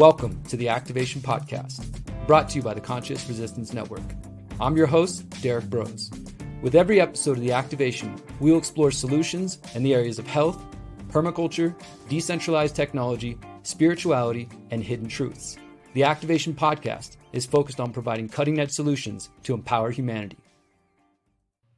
Welcome to the Activation Podcast, brought to you by the Conscious Resistance Network. I'm your host, Derrick Broze. With every episode of the Activation, we will explore solutions in the areas of health, permaculture, decentralized technology, spirituality, and hidden truths. The Activation Podcast is focused on providing cutting-edge solutions to empower humanity.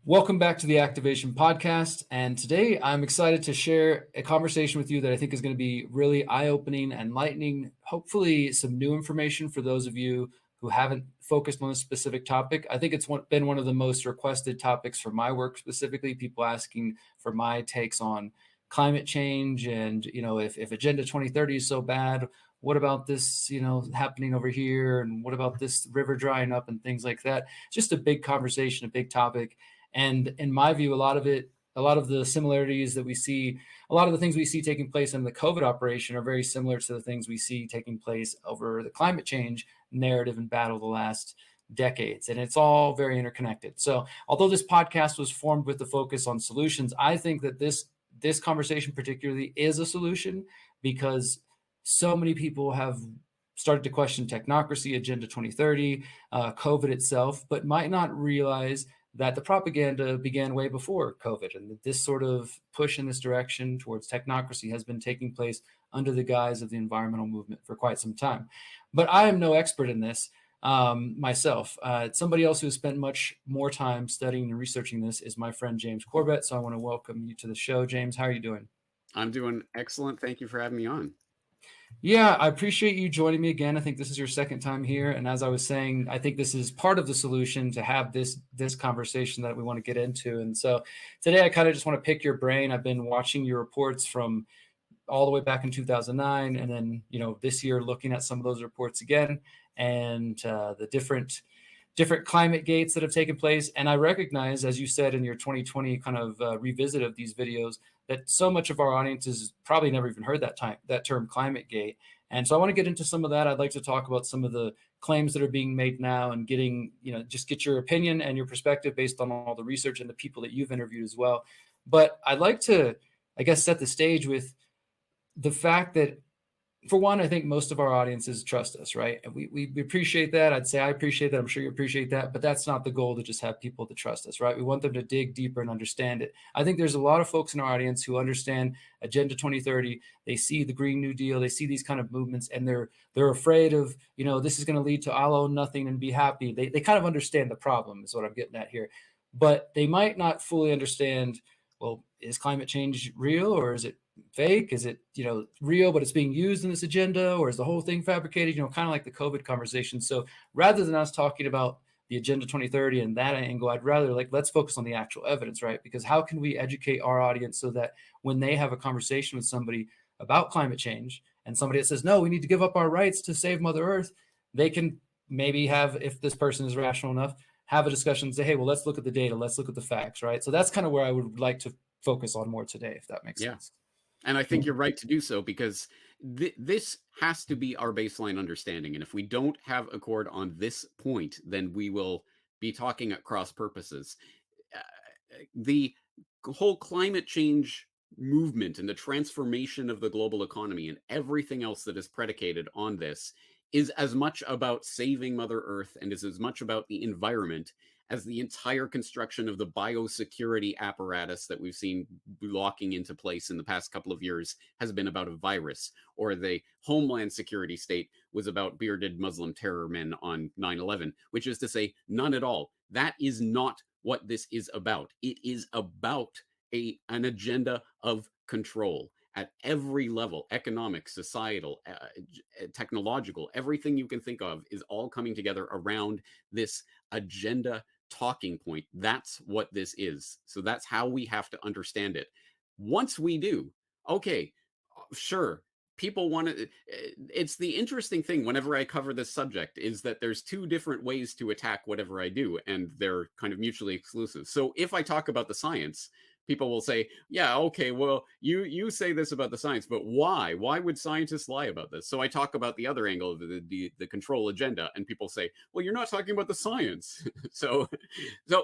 Welcome back to the Activation Podcast, and today I'm excited to share a conversation with you that I think is going to be really eye-opening and enlightening, hopefully some new information for those of you who haven't focused on a specific topic. I think it's been one of the most requested topics for my work specifically, people asking for my takes on climate change and, if Agenda 2030 is so bad, what about this, happening over here? And what about this river drying up and things like that? Just a big conversation, a big topic. And in my view, a lot of the similarities that we see, a lot of the things we see taking place in the COVID operation are very similar to the things we see taking place over the climate change narrative and battle the last decades. And it's all very interconnected. So although this podcast was formed with the focus on solutions, I think that this conversation particularly is a solution because so many people have started to question technocracy, Agenda 2030, COVID itself, but might not realize that the propaganda began way before COVID, and that this sort of push in this direction towards technocracy has been taking place under the guise of the environmental movement for quite some time. But I am no expert in this myself. Somebody else who has spent much more time studying and researching this is my friend James Corbett. So I want to welcome you to the show. James, how are you doing? I'm doing excellent. Thank you for having me on. Yeah, I appreciate you joining me again. I think this is your second time here. And as I was saying, I think this is part of the solution to have this conversation that we want to get into. And so today I kind of just want to pick your brain. I've been watching your reports from all the way back in 2009. And then, this year looking at some of those reports again and the different climate gates that have taken place. And I recognize, as you said in your 2020 kind of revisit of these videos, that so much of our audience has probably never even heard that term climate gate. And so I want to get into some of that. I'd like to talk about some of the claims that are being made now and just get your opinion and your perspective based on all the research and the people that you've interviewed as well. But I'd like to, set the stage with the fact that, for one, I think most of our audiences trust us, right? And we appreciate that. I'd say I appreciate that. I'm sure you appreciate that. But that's not the goal, to just have people to trust us, right? We want them to dig deeper and understand it. I think there's a lot of folks in our audience who understand Agenda 2030. They see the Green New Deal. They see these kind of movements, and they're afraid of, this is going to lead to I'll own nothing and be happy. They kind of understand the problem is what I'm getting at here. But they might not fully understand, well, is climate change real or is it fake? Is it, real, but it's being used in this agenda, or is the whole thing fabricated? Kind of like the COVID conversation. So rather than us talking about the Agenda 2030 and that angle, I'd rather let's focus on the actual evidence, right? Because how can we educate our audience so that when they have a conversation with somebody about climate change and somebody that says, no, we need to give up our rights to save Mother Earth, they can maybe have, if this person is rational enough, have a discussion and say, hey, well, let's look at the data. Let's look at the facts, right? So that's kind of where I would like to focus on more today, if that makes sense. And I think you're right to do so, because this has to be our baseline understanding. And if we don't have accord on this point, then we will be talking at cross purposes. The whole climate change movement and the transformation of the global economy and everything else that is predicated on this is as much about saving Mother Earth and is as much about the environment as the entire construction of the biosecurity apparatus that we've seen locking into place in the past couple of years has been about a virus, or the Homeland Security state was about bearded Muslim terror men on 9/11, which is to say, none at all. That is not what this is about. It is about an agenda of control at every level: economic, societal, technological. Everything you can think of is all coming together around this agenda talking point. That's what this is. So that's how we have to understand it. Once we do, okay, sure, people want to, it's the interesting thing whenever I cover this subject is that there's two different ways to attack whatever I do, and they're kind of mutually exclusive. So if I talk about the science, people will say, yeah, okay, well, you say this about the science, but why? Why would scientists lie about this? So I talk about the other angle of the control agenda, and people say, well, you're not talking about the science. so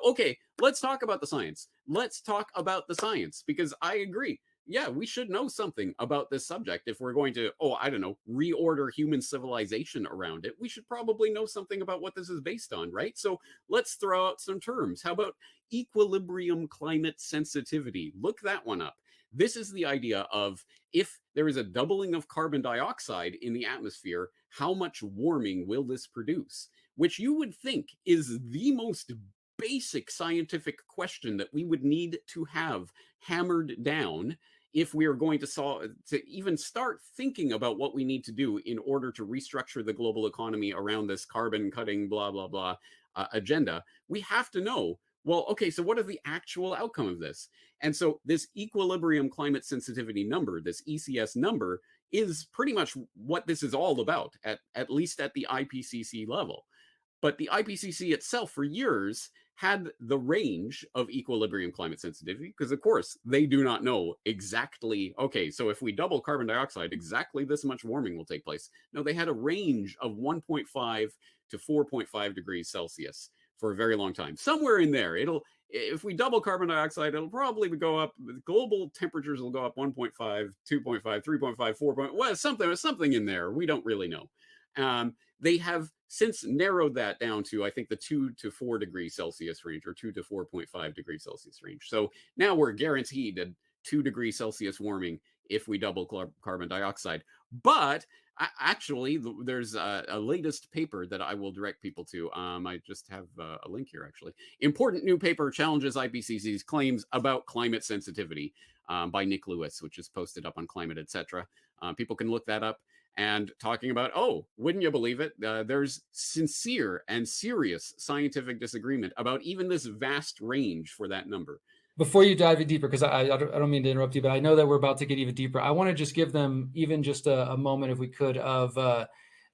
okay, let's talk about the science. Let's talk about the science, because I agree. yeah, we should know something about this subject if we're going to, oh, I don't know, reorder human civilization around it. We should probably know something about what this is based on, right? So let's throw out some terms. How about equilibrium climate sensitivity? Look that one up. This is the idea of, if there is a doubling of carbon dioxide in the atmosphere, how much warming will this produce? Which you would think is the most basic scientific question that we would need to have hammered down if we are going to solve, to even start thinking about what we need to do in order to restructure the global economy around this carbon cutting blah blah blah agenda. We have to know, well, okay, so what is the actual outcome of this? And so this equilibrium climate sensitivity number, this ECS number, is pretty much what this is all about, at least at the IPCC level. But the IPCC itself for years had the range of equilibrium climate sensitivity because, of course, they do not know exactly, okay, so if we double carbon dioxide, exactly this much warming will take place. No, they had a range of 1.5 to 4.5 degrees Celsius for a very long time. Somewhere in there, if we double carbon dioxide, it'll probably go up. Global temperatures will go up 1.5, 2.5, 3.5, 4. Well, something in there. We don't really know. They have since narrowed that down to, I think, the 2 to 4 degrees Celsius range, or 2 to 4.5 degrees Celsius range. So now we're guaranteed a 2 degrees Celsius warming if we double carbon dioxide. But actually, there's a latest paper that I will direct people to. I just have a link here, actually. Important new paper challenges IPCC's claims about climate sensitivity, by Nick Lewis, which is posted up on Climate, etc. People can look that up. And talking about, oh, wouldn't you believe it? There's sincere and serious scientific disagreement about even this vast range for that number. Before you dive in deeper, because I don't mean to interrupt you, but I know that we're about to get even deeper. I want to just give them even just a moment, if we could, of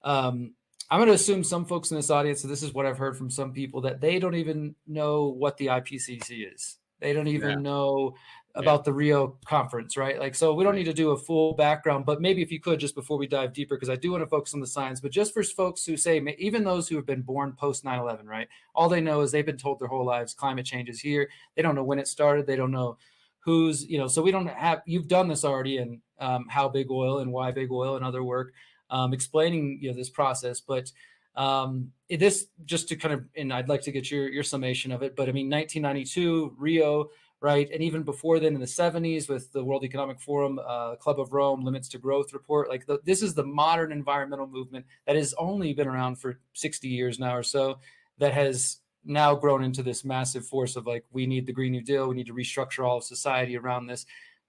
I'm going to assume some folks in this audience, so this is what I've heard from some people, that they don't even know what the IPCC is. They don't even know about the Rio conference, right? Like, so we don't need to do a full background, but maybe if you could, just before we dive deeper, because I do want to focus on the science, but just for folks who say, even those who have been born post 9/11, right? All they know is they've been told their whole lives, climate change is here. They don't know when it started. They don't know who's, so we don't have, you've done this already, and how big oil and why big oil and other work, explaining, this process. But this, just to kind of, and I'd like to get your summation of it, but I mean, 1992, Rio, right? And even before then in the 70s with the World Economic Forum, Club of Rome, Limits to Growth report, like this is the modern environmental movement that has only been around for 60 years now or so, that has now grown into this massive force of, like, we need the Green New Deal, we need to restructure all of society around this.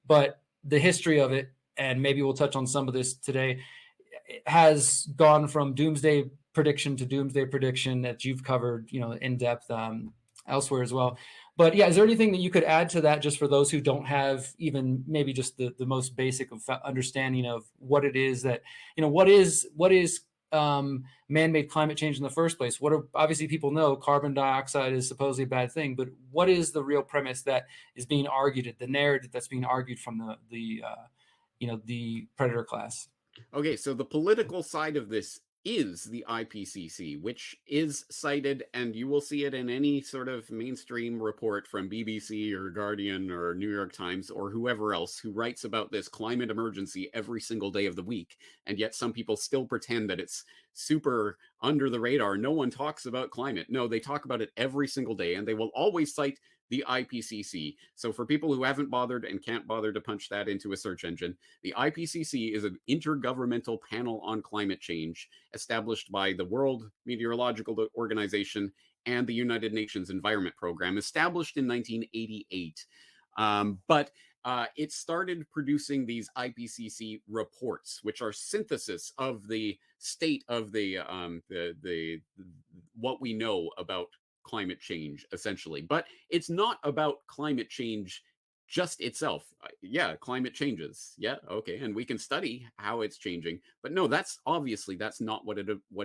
But the history of it, and maybe we'll touch on some of this today, has gone from doomsday prediction to doomsday prediction that you've covered, in depth elsewhere as well. But yeah, is there anything that you could add to that, just for those who don't have even maybe just the most basic of understanding of what it is that, what is man-made climate change in the first place? What are, obviously people know carbon dioxide is supposedly a bad thing, but what is the real premise that is being argued, the narrative that's being argued from the predator class? Okay, so the political side of this is the IPCC, which is cited, and you will see it in any sort of mainstream report from BBC or Guardian or New York Times or whoever else who writes about this climate emergency every single day of the week. And yet some people still pretend that it's super under the radar. No one talks about climate. No, they talk about it every single day, and they will always cite the IPCC. So for people who haven't bothered and can't bother to punch that into a search engine, the IPCC is an intergovernmental panel on climate change established by the World Meteorological Organization and the United Nations Environment Program, established in 1988. But it started producing these IPCC reports, which are synthesis of the state of the what we know about climate change, essentially. But it's not about climate change just itself. Yeah, climate changes. Yeah, okay, and we can study how it's changing. But no, that's not what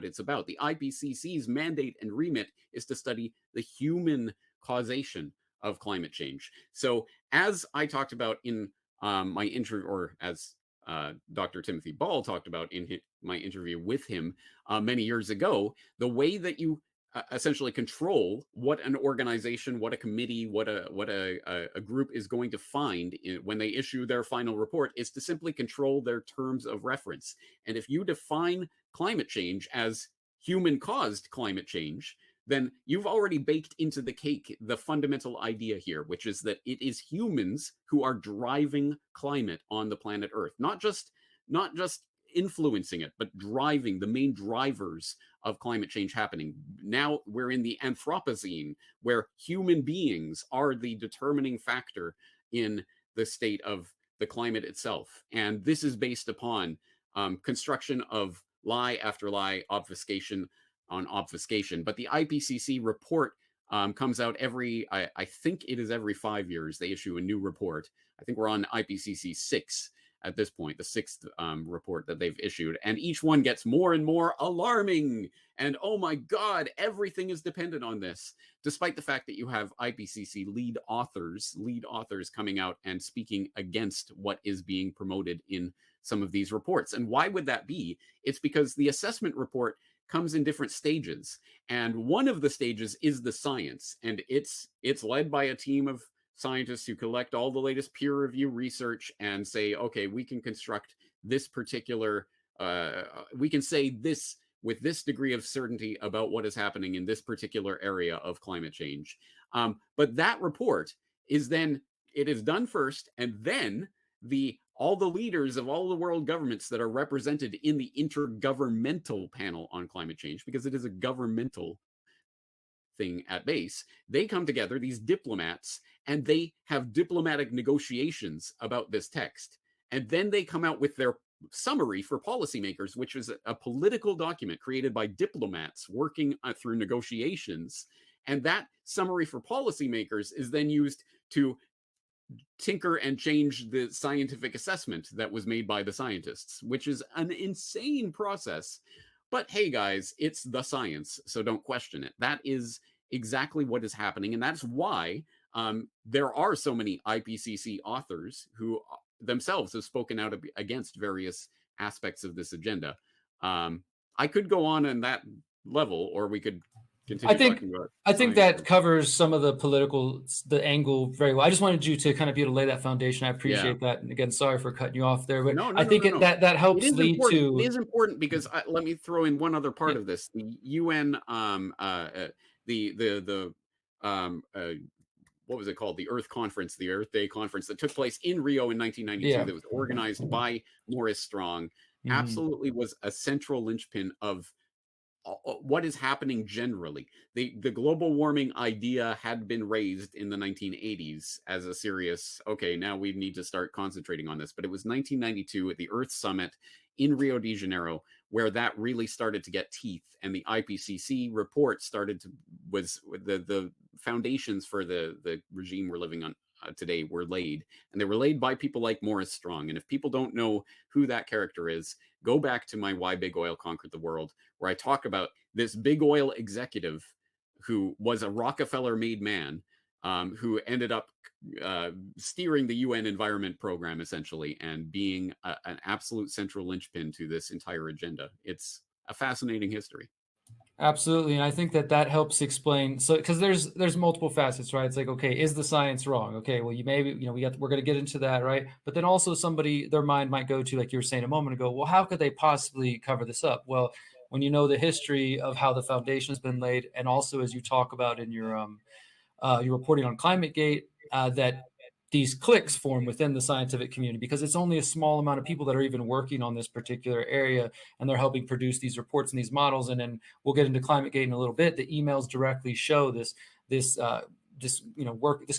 it's about. The IPCC's mandate and remit is to study the human causation of climate change. So, as I talked about in my interview, or as Dr. Timothy Ball talked about in my interview with him many years ago, the way that you essentially control what an organization, what a committee, what a group is going to find when they issue their final report, is to simply control their terms of reference. And if you define climate change as human caused climate change, then you've already baked into the cake the fundamental idea here, which is that it is humans who are driving climate on the planet Earth, not just influencing it, but driving the main drivers of climate change happening. Now we're in the Anthropocene, where human beings are the determining factor in the state of the climate itself. And this is based upon construction of lie after lie, obfuscation on obfuscation. But the IPCC report comes out I think it is every 5 years, they issue a new report. I think we're on IPCC 6 at this point, the sixth report that they've issued. And each one gets more and more alarming. And oh my God, everything is dependent on this, despite the fact that you have IPCC lead authors coming out and speaking against what is being promoted in some of these reports. And why would that be? It's because the assessment report comes in different stages. And one of the stages is the science. And it's led by a team of scientists who collect all the latest peer review research and say, okay, we can construct this particular, we can say this with this degree of certainty about what is happening in this particular area of climate change. But that report is then, it is done first, and then all the leaders of all the world governments that are represented in the Intergovernmental Panel on Climate Change, because it is a governmental thing at base, they come together, these diplomats, and they have diplomatic negotiations about this text. And then they come out with their summary for policymakers, which is a political document created by diplomats working through negotiations. And that summary for policymakers is then used to tinker and change the scientific assessment that was made by the scientists, which is an insane process. But hey, guys, it's the science, so don't question it. That is exactly what is happening. And that's why there are so many IPCC authors who themselves have spoken out against various aspects of this agenda. I could go on that level, or we could continue talking about I think science. that covers some of the angle very well. I just wanted you to kind of be able to lay that foundation. I appreciate that. And again, sorry for cutting you off there, but No, I think no. that helps lead to. It is important because let me throw in one other part of this. The UN, what was it called? The Earth Conference, the Earth Day Conference that took place in Rio in 1992, that was organized by Maurice Strong, absolutely was a central linchpin of what is happening generally. The global warming idea had been raised in the 1980s as a serious, okay, now we need to start concentrating on this. But it was 1992 at the Earth Summit in Rio de Janeiro where that really started to get teeth, and the IPCC report was the foundations for the regime we're living on today were laid, and they were laid by people like Maurice Strong. And if people don't know who that character is, go back to my Why Big Oil Conquered the World, where I talk about this big oil executive who was a Rockefeller-made man, who ended up steering the UN Environment Program, essentially, and being an absolute central linchpin to this entire agenda. It's a fascinating history. Absolutely. And I think that helps explain. So, because there's multiple facets, right? It's like, okay, is the science wrong? Okay, well, we're going to get into that, right? But then also their mind might go to, like you were saying a moment ago, well, how could they possibly cover this up? Well, when you know the history of how the foundation has been laid, and also as you talk about in your reporting on ClimateGate, that these cliques form within the scientific community, because it's only a small amount of people that are even working on this particular area, and they're helping produce these reports and these models. And then we'll get into ClimateGate in a little bit. The emails directly show this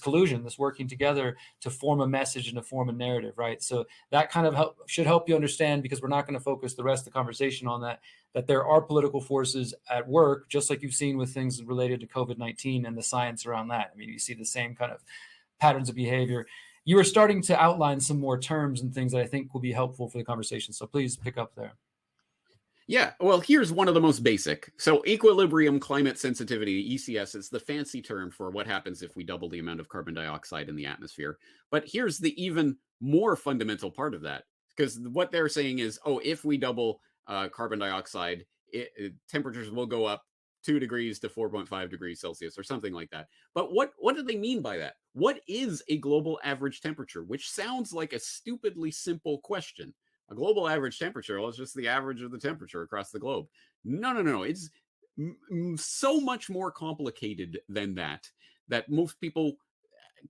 collusion, this working together to form a message and to form a narrative, right? So that kind of should help you understand, because we're not going to focus the rest of the conversation on that there are political forces at work, just like you've seen with things related to COVID-19 and the science around that. I mean, you see the same kind of patterns of behavior. You were starting to outline some more terms and things that I think will be helpful for the conversation. So please pick up there. Yeah, well, here's one of the most basic. So equilibrium climate sensitivity, ECS, is the fancy term for what happens if we double the amount of carbon dioxide in the atmosphere. But here's the even more fundamental part of that, because what they're saying is, if we double carbon dioxide, temperatures will go up 2 degrees to 4.5 degrees Celsius or something like that. But what do they mean by that? What is a global average temperature? Which sounds like a stupidly simple question. A global average temperature, well, it's just the average of the temperature across the globe. No, no, no. It's so much more complicated than that, that most people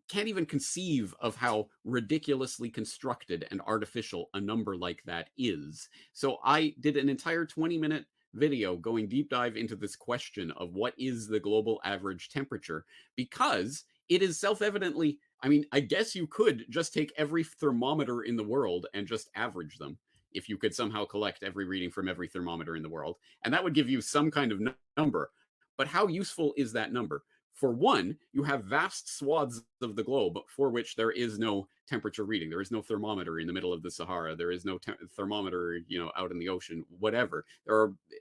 can't even conceive of how ridiculously constructed and artificial a number like that is. So I did an entire 20-minute video going deep dive into this question of what is the global average temperature, because it is self-evidently, I mean, I guess you could just take every thermometer in the world and just average them, if you could somehow collect every reading from every thermometer in the world, and that would give you some kind of number. But how useful is that number? For one, you have vast swaths of the globe for which there is no temperature reading. There is no thermometer in the middle of the Sahara. There is no thermometer, out in the ocean, whatever.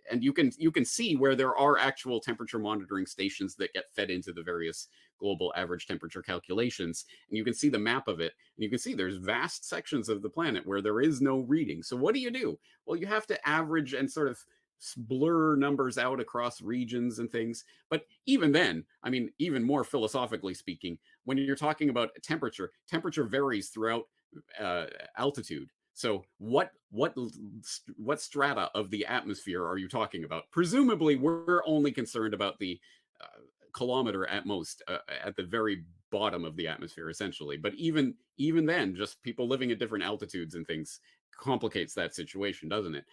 And you can see where there are actual temperature monitoring stations that get fed into the various global average temperature calculations. And you can see the map of it. And you can see there's vast sections of the planet where there is no reading. So what do? Well, you have to average and sort of blur numbers out across regions and things. But even then, I mean, even more philosophically speaking, when you're talking about temperature varies throughout altitude. So what strata of the atmosphere are you talking about? Presumably, we're only concerned about the kilometer at most, at the very bottom of the atmosphere, essentially. But even then, just people living at different altitudes and things complicates that situation, doesn't it?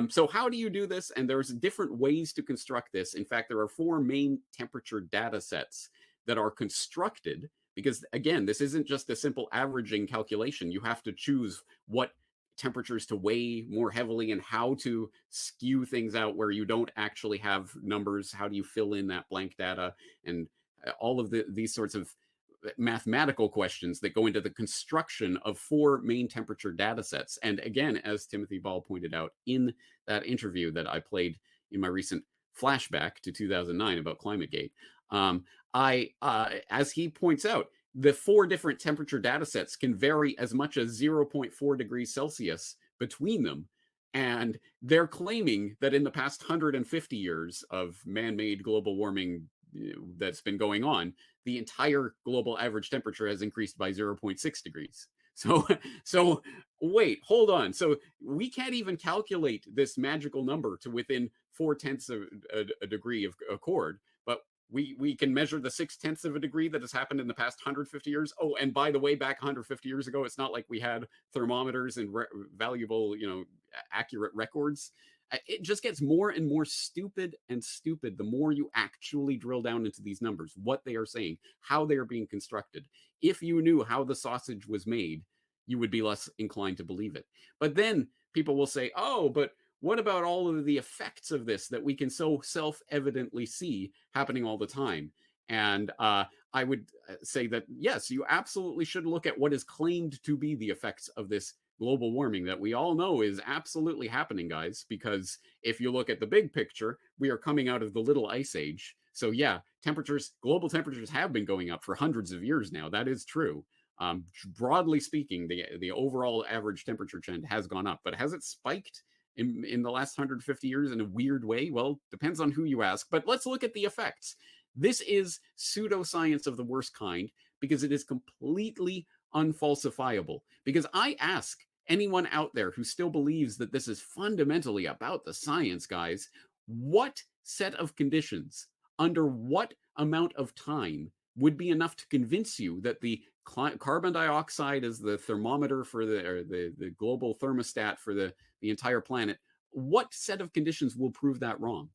So how do you do this? And there's different ways to construct this. In fact, there are 4 main temperature data sets that are constructed, because again, this isn't just a simple averaging calculation. You have to choose what temperatures to weigh more heavily and how to skew things out where you don't actually have numbers. How do you fill in that blank data? And all of these sorts of mathematical questions that go into the construction of 4 main temperature data sets. And again, as Timothy Ball pointed out in that interview that I played in my recent flashback to 2009 about ClimateGate, as he points out, the 4 different temperature data sets can vary as much as 0.4 degrees Celsius between them. And they're claiming that in the past 150 years of man-made global warming that's been going on, the entire global average temperature has increased by 0.6 degrees. So wait, hold on. So we can't even calculate this magical number to within 4/10 of a degree of accord, but we can measure the 6/10 of a degree that has happened in the past 150 years. Oh, and by the way, back 150 years ago, it's not like we had thermometers and valuable, accurate records. It just gets more and more stupid and stupid the more you actually drill down into these numbers, what they are saying, how they are being constructed. If you knew how the sausage was made, you would be less inclined to believe it. But then people will say, oh, but what about all of the effects of this that we can so self-evidently see happening all the time? And I would say that, yes, you absolutely should look at what is claimed to be the effects of this global warming that we all know is absolutely happening, guys, because if you look at the big picture, we are coming out of the little ice age. So yeah, global temperatures have been going up for hundreds of years now. That is true. Broadly speaking, the overall average temperature trend has gone up, but has it spiked in the last 150 years in a weird way? Well, depends on who you ask, but let's look at the effects. This is pseudoscience of the worst kind because it is completely unfalsifiable. Because I ask anyone out there who still believes that this is fundamentally about the science, guys, what set of conditions, under what amount of time would be enough to convince you that the carbon dioxide is the thermometer for the global thermostat for the entire planet? What set of conditions will prove that wrong?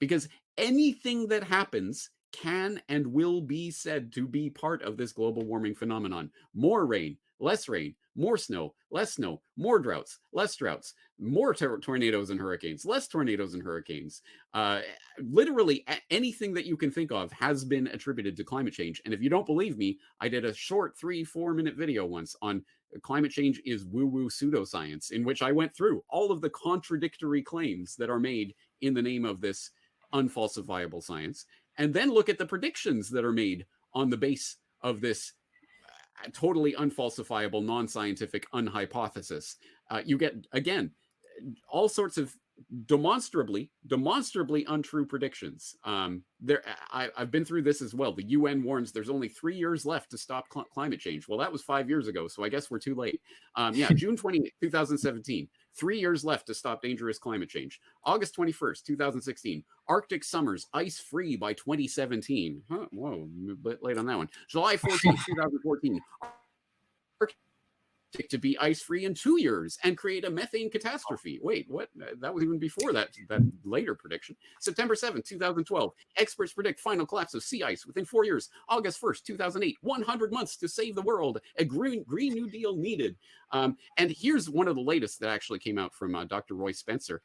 Because anything that happens can and will be said to be part of this global warming phenomenon. More rain, less rain, more snow, less snow, more droughts, less droughts, more tornadoes and hurricanes, less tornadoes and hurricanes. Literally anything that you can think of has been attributed to climate change. And if you don't believe me, I did a short 3-4 minute video once on climate change is woo-woo pseudoscience, in which I went through all of the contradictory claims that are made in the name of this unfalsifiable science, and then look at the predictions that are made on the base of this totally unfalsifiable, non-scientific unhypothesis. You get, again, all sorts of demonstrably untrue predictions. I've been through this as well. The UN warns there's only 3 years left to stop climate change. Well, that was 5 years ago, so I guess we're too late. Yeah, June 20th, 2017, 3 years left to stop dangerous climate change. August 21st, 2016, Arctic summers ice free by 2017. Huh, whoa, a bit late on that one. July 14th, 2014, to be ice-free in 2 years and create a methane catastrophe. Wait, what? That was even before that later prediction. September 7th, 2012, experts predict final collapse of sea ice within 4 years. August 1st, 2008, 100 months to save the world. A Green New Deal needed. And here's one of the latest that actually came out from Dr. Roy Spencer.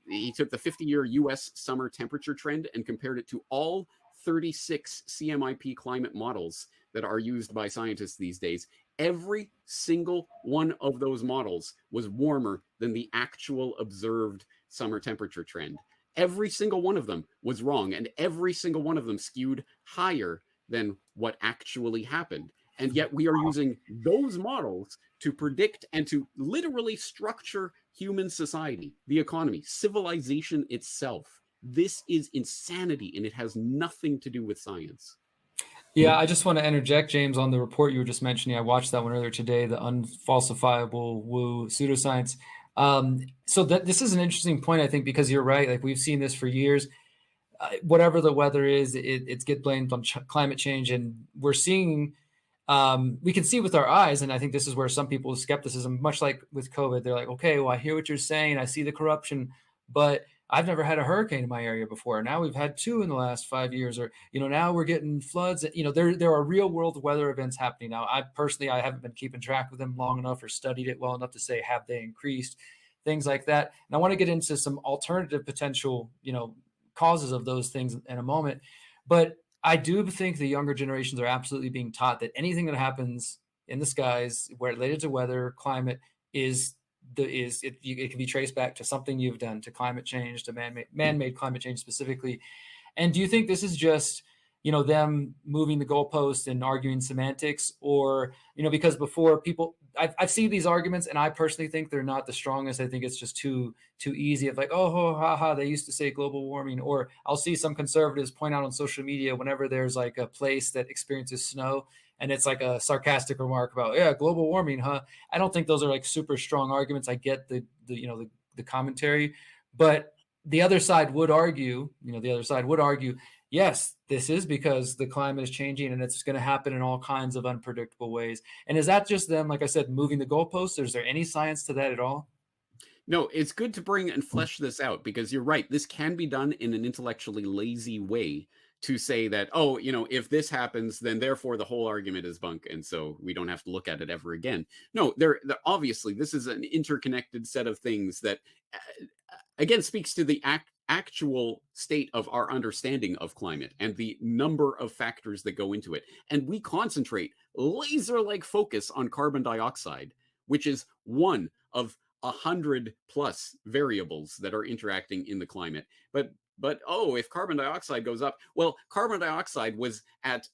He took the 50-year U.S. summer temperature trend and compared it to all 36 CMIP climate models that are used by scientists these days. Every single one of those models was warmer than the actual observed summer temperature trend. Every single one of them was wrong, and every single one of them skewed higher than what actually happened. And yet we are using those models to predict and to literally structure human society, the economy, civilization itself. This is insanity, and it has nothing to do with science. Yeah, I just want to interject, James, on the report you were just mentioning. I watched that one earlier today, the unfalsifiable woo pseudoscience. So this is an interesting point, I think, because you're right. Like, we've seen this for years. Whatever the weather is, it's get blamed on climate change, and we're seeing. We can see with our eyes, and I think this is where some people's skepticism, much like with COVID, they're like, okay, well, I hear what you're saying, I see the corruption, but I've never had a hurricane in my area before. Now we've had 2 in the last 5 years, or now we're getting floods. There are real world weather events happening now. I haven't been keeping track of them long enough or studied it well enough to say have they increased, things like that. And I want to get into some alternative potential causes of those things in a moment, but I do think the younger generations are absolutely being taught that anything that happens in the skies related to weather, climate, it can be traced back to something you've done, to climate change, to man-made climate change specifically. And do you think this is just them moving the goalpost and arguing semantics, or because before I've seen these arguments, and I personally think they're not the strongest. I think it's just too easy of like, oh, ha, ha, they used to say global warming. Or I'll see some conservatives point out on social media whenever there's like a place that experiences snow, and it's like a sarcastic remark about, yeah, global warming, huh? I don't think those are like super strong arguments. I get the commentary, but the other side would argue, yes, this is because the climate is changing and it's going to happen in all kinds of unpredictable ways. And is that just them, like I said, moving the goalposts? Or is there any science to that at all? No, it's good to bring and flesh this out, because you're right. This can be done in an intellectually lazy way to say that, oh, if this happens, then therefore the whole argument is bunk, and so we don't have to look at it ever again. No, obviously this is an interconnected set of things that, again, speaks to the actual state of our understanding of climate and the number of factors that go into it. And we concentrate laser-like focus on carbon dioxide, which is one of 100 plus variables that are interacting in the climate. But if carbon dioxide goes up, well, carbon dioxide was at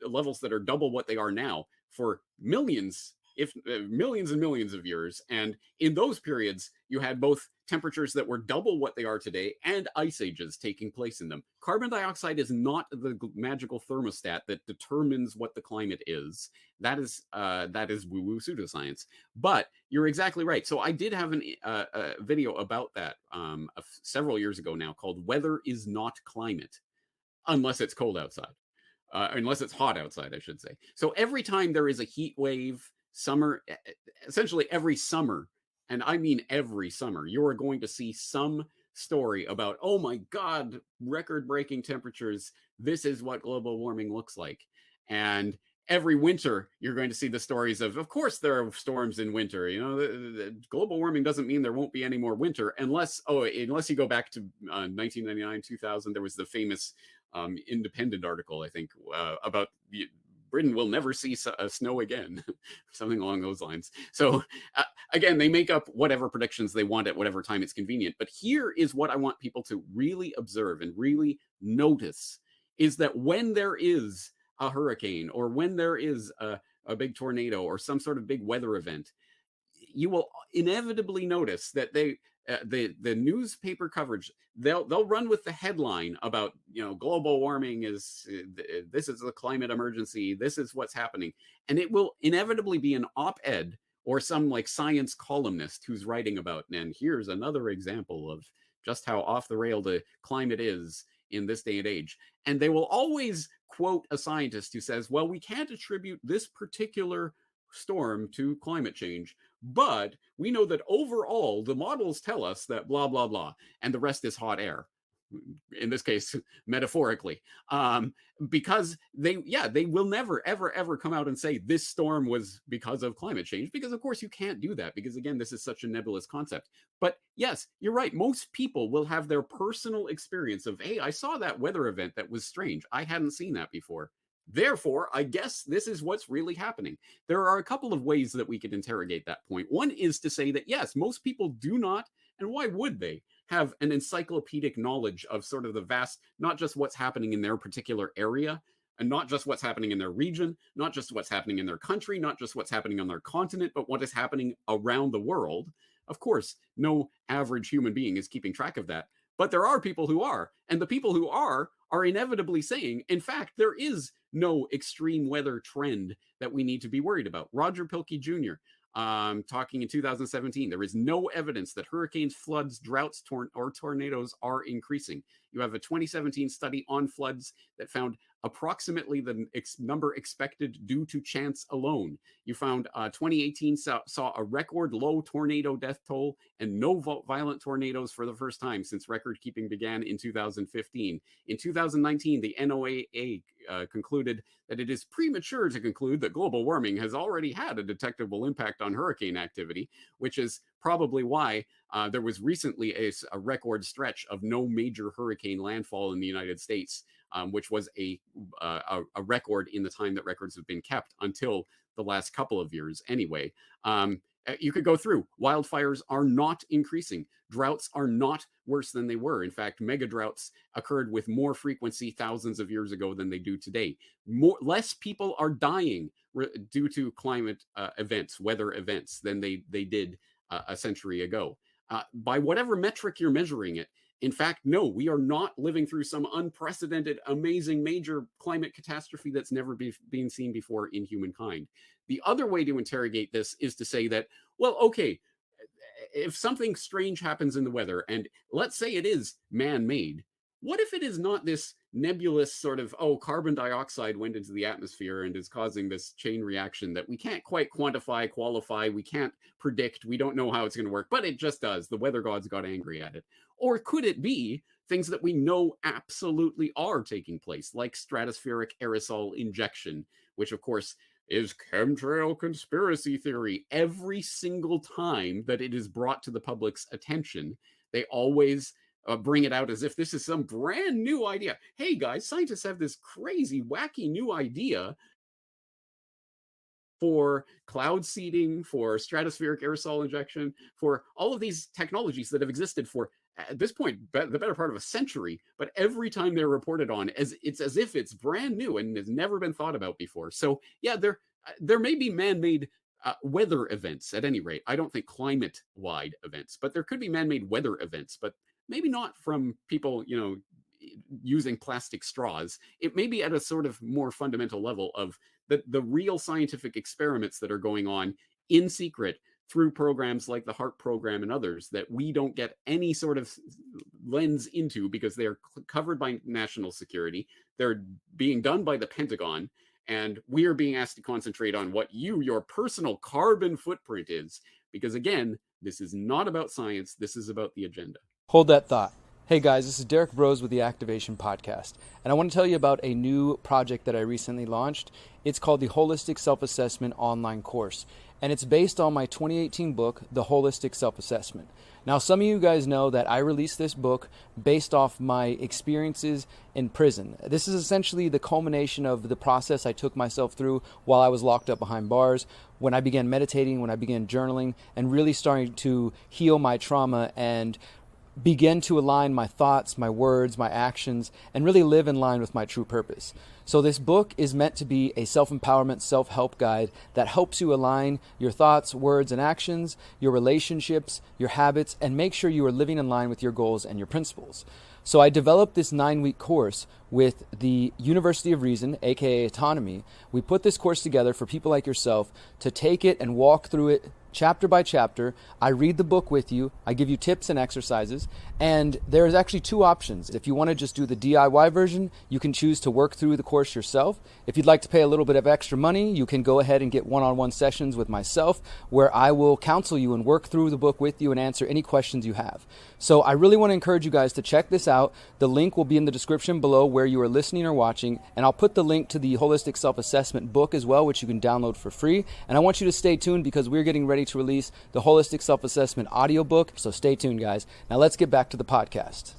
levels that are double what they are now for millions and millions of years. And in those periods, you had both temperatures that were double what they are today and ice ages taking place in them. Carbon dioxide is not the magical thermostat that determines what the climate is. That is woo-woo pseudoscience. But you're exactly right. So I did have a video about that several years ago now, called "Weather is Not Climate Unless It's Cold Outside." Unless it's hot outside, I should say. So every time there is a heat wave, summer, essentially every summer, and I mean every summer, you are going to see some story about, oh my God, record-breaking temperatures. This is what global warming looks like. And every winter, you're going to see the stories of course, there are storms in winter. The global warming doesn't mean there won't be any more winter, unless you go back to 1999, 2000, there was the famous Independent article, I think, about Britain will never see snow again, something along those lines. So again, they make up whatever predictions they want at whatever time it's convenient. But here is what I want people to really observe and really notice, is that when there is a hurricane, or when there is a big tornado or some sort of big weather event, you will inevitably notice that the newspaper coverage, they'll run with the headline about, global warming is this is a climate emergency, this is what's happening, and it will inevitably be an op-ed or some like science columnist who's writing about, and here's another example of just how off the rail the climate is in this day and age. And they will always quote a scientist who says, well, we can't attribute this particular storm to climate change, but we know that overall the models tell us that blah, blah, blah, and the rest is hot air. In this case, metaphorically, because they will never, ever, ever come out and say this storm was because of climate change, because of course you can't do that, because again, this is such a nebulous concept. But yes, you're right. Most people will have their personal experience of, hey, I saw that weather event that was strange. I hadn't seen that before. Therefore, I guess this is what's really happening. There are a couple of ways that we could interrogate that point. One is to say that, yes, most people do not, and why would they, have an encyclopedic knowledge of sort of the vast, not just what's happening in their particular area, and not just what's happening in their region, not just what's happening in their country, not just what's happening on their continent, but what is happening around the world. Of course, no average human being is keeping track of that. But there are people who are, and the people who are inevitably saying, in fact, there is no extreme weather trend that we need to be worried about. Roger Pilkey Jr., talking in 2017, there is no evidence that hurricanes, floods, droughts, or tornadoes are increasing. You have a 2017 study on floods that found approximately the number expected due to chance alone. You found 2018 saw a record low tornado death toll and no violent tornadoes for the first time since record keeping began in 2015. In 2019, the NOAA concluded that it is premature to conclude that global warming has already had a detectable impact on hurricane activity, which is probably why there was recently a record stretch of no major hurricane landfall in the United States, which was a record in the time that records have been kept until the last couple of years anyway. You could go through. Wildfires are not increasing. Droughts are not worse than they were. In fact, mega droughts occurred with more frequency thousands of years ago than they do today. Less people are dying due to climate events, weather events, than they did a century ago. By whatever metric you're measuring it, in fact, no, we are not living through some unprecedented, amazing, major climate catastrophe that's never been seen before in humankind. The other way to interrogate this is to say that, well, okay, if something strange happens in the weather, and let's say it is man-made, what if it is not this nebulous sort of, carbon dioxide went into the atmosphere and is causing this chain reaction that we can't quite quantify, qualify, we can't predict, we don't know how it's going to work, but it just does. The weather gods got angry at it. Or could it be things that we know absolutely are taking place, like stratospheric aerosol injection, which of course is chemtrail conspiracy theory. Every single time that it is brought to the public's attention, they always bring it out as if this is some brand new idea. Hey guys, scientists have this crazy, wacky new idea for cloud seeding, for stratospheric aerosol injection, for all of these technologies that have existed for, at this point, the better part of a century. But every time they're reported on, it's as if it's brand new and has never been thought about before. So yeah, there may be man-made weather events at any rate. I don't think climate-wide events, but there could be man-made weather events, but maybe not from people, using plastic straws. It may be at a sort of more fundamental level of the real scientific experiments that are going on in secret through programs like the HARP program and others that we don't get any sort of lens into because they're covered by national security. They're being done by the Pentagon, and we are being asked to concentrate on what your personal carbon footprint is. Because again, this is not about science. This is about the agenda. Hold that thought. Hey guys, this is Derrick Broze with the Activation Podcast, and I want to tell you about a new project that I recently launched. It's called the Holistic Self-Assessment Online Course, and it's based on my 2018 book, The Holistic Self-Assessment. Now, some of you guys know that I released this book based off my experiences in prison. This is essentially the culmination of the process I took myself through while I was locked up behind bars, when I began meditating, when I began journaling, and really starting to heal my trauma and begin to align my thoughts, my words, my actions, and really live in line with my true purpose. So this book is meant to be a self-empowerment, self-help guide that helps you align your thoughts, words, and actions, your relationships, your habits, and make sure you are living in line with your goals and your principles. So I developed this 9-week course with the University of Reason, aka Autonomy. We put this course together for people like yourself to take it and walk through it chapter by chapter. I read the book with you. I give you tips and exercises. And there's actually 2 options. If you want to just do the DIY version, you can choose to work through the course yourself. If you'd like to pay a little bit of extra money, you can go ahead and get one-on-one sessions with myself where I will counsel you and work through the book with you and answer any questions you have. So I really want to encourage you guys to check this out. The link will be in the description below where you are listening or watching, and I'll put the link to the Holistic Self-Assessment book as well, which you can download for free. And I want you to stay tuned because we're getting ready to release the Holistic Self-Assessment audiobook, so stay tuned, guys. Now let's get back to the podcast.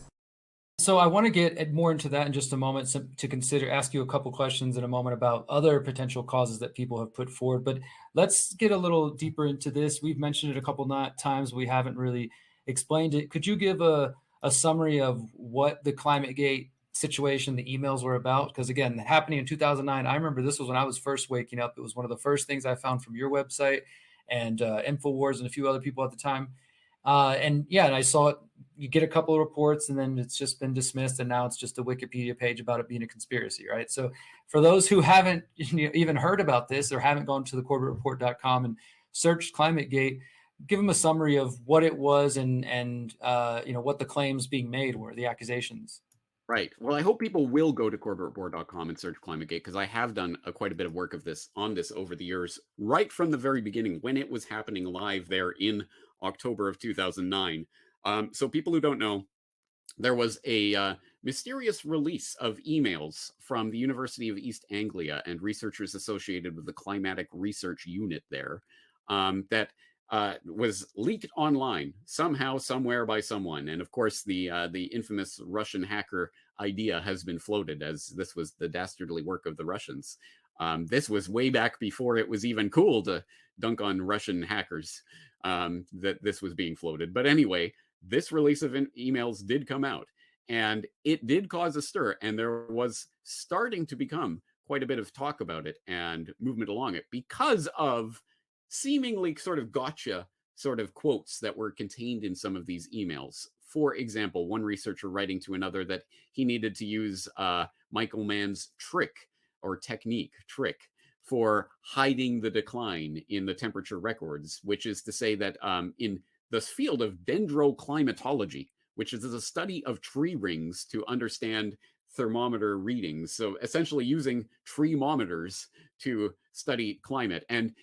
So I want to get more into that in just a moment, to ask you a couple questions in a moment about other potential causes that people have put forward. But let's get a little deeper into this. We've mentioned it a couple times. We haven't really explained it. Could you give a summary of what the ClimateGate situation, the emails were about? Because again, happening in 2009, I remember this was when I was first waking up. It was one of the first things I found from your website and InfoWars and a few other people at the time. And I saw it. You get a couple of reports and then it's just been dismissed. And now it's just a Wikipedia page about it being a conspiracy, right? So for those who haven't even heard about this or haven't gone to the CorbettReport.com and searched ClimateGate, give them a summary of what it was and what the claims being made were, the accusations. Right. Well, I hope people will go to CorbettReport.com and search ClimateGate, because I have done quite a bit of work on this over the years, right from the very beginning when it was happening live there in October of 2009. So people who don't know, there was a mysterious release of emails from the University of East Anglia and researchers associated with the Climatic Research Unit there that was leaked online somehow, somewhere by someone. And of course, the infamous Russian hacker idea has been floated as this was the dastardly work of the Russians. This was way back before it was even cool to dunk on Russian hackers, that this was being floated. But anyway, this release of emails did come out, and it did cause a stir, and there was starting to become quite a bit of talk about it and movement along it because of seemingly sort of gotcha sort of quotes that were contained in some of these emails. For example, one researcher writing to another that he needed to use Michael Mann's trick for hiding the decline in the temperature records, which is to say that in the field of dendroclimatology, which is a study of tree rings to understand thermometer readings, so essentially using treemometers to study climate. And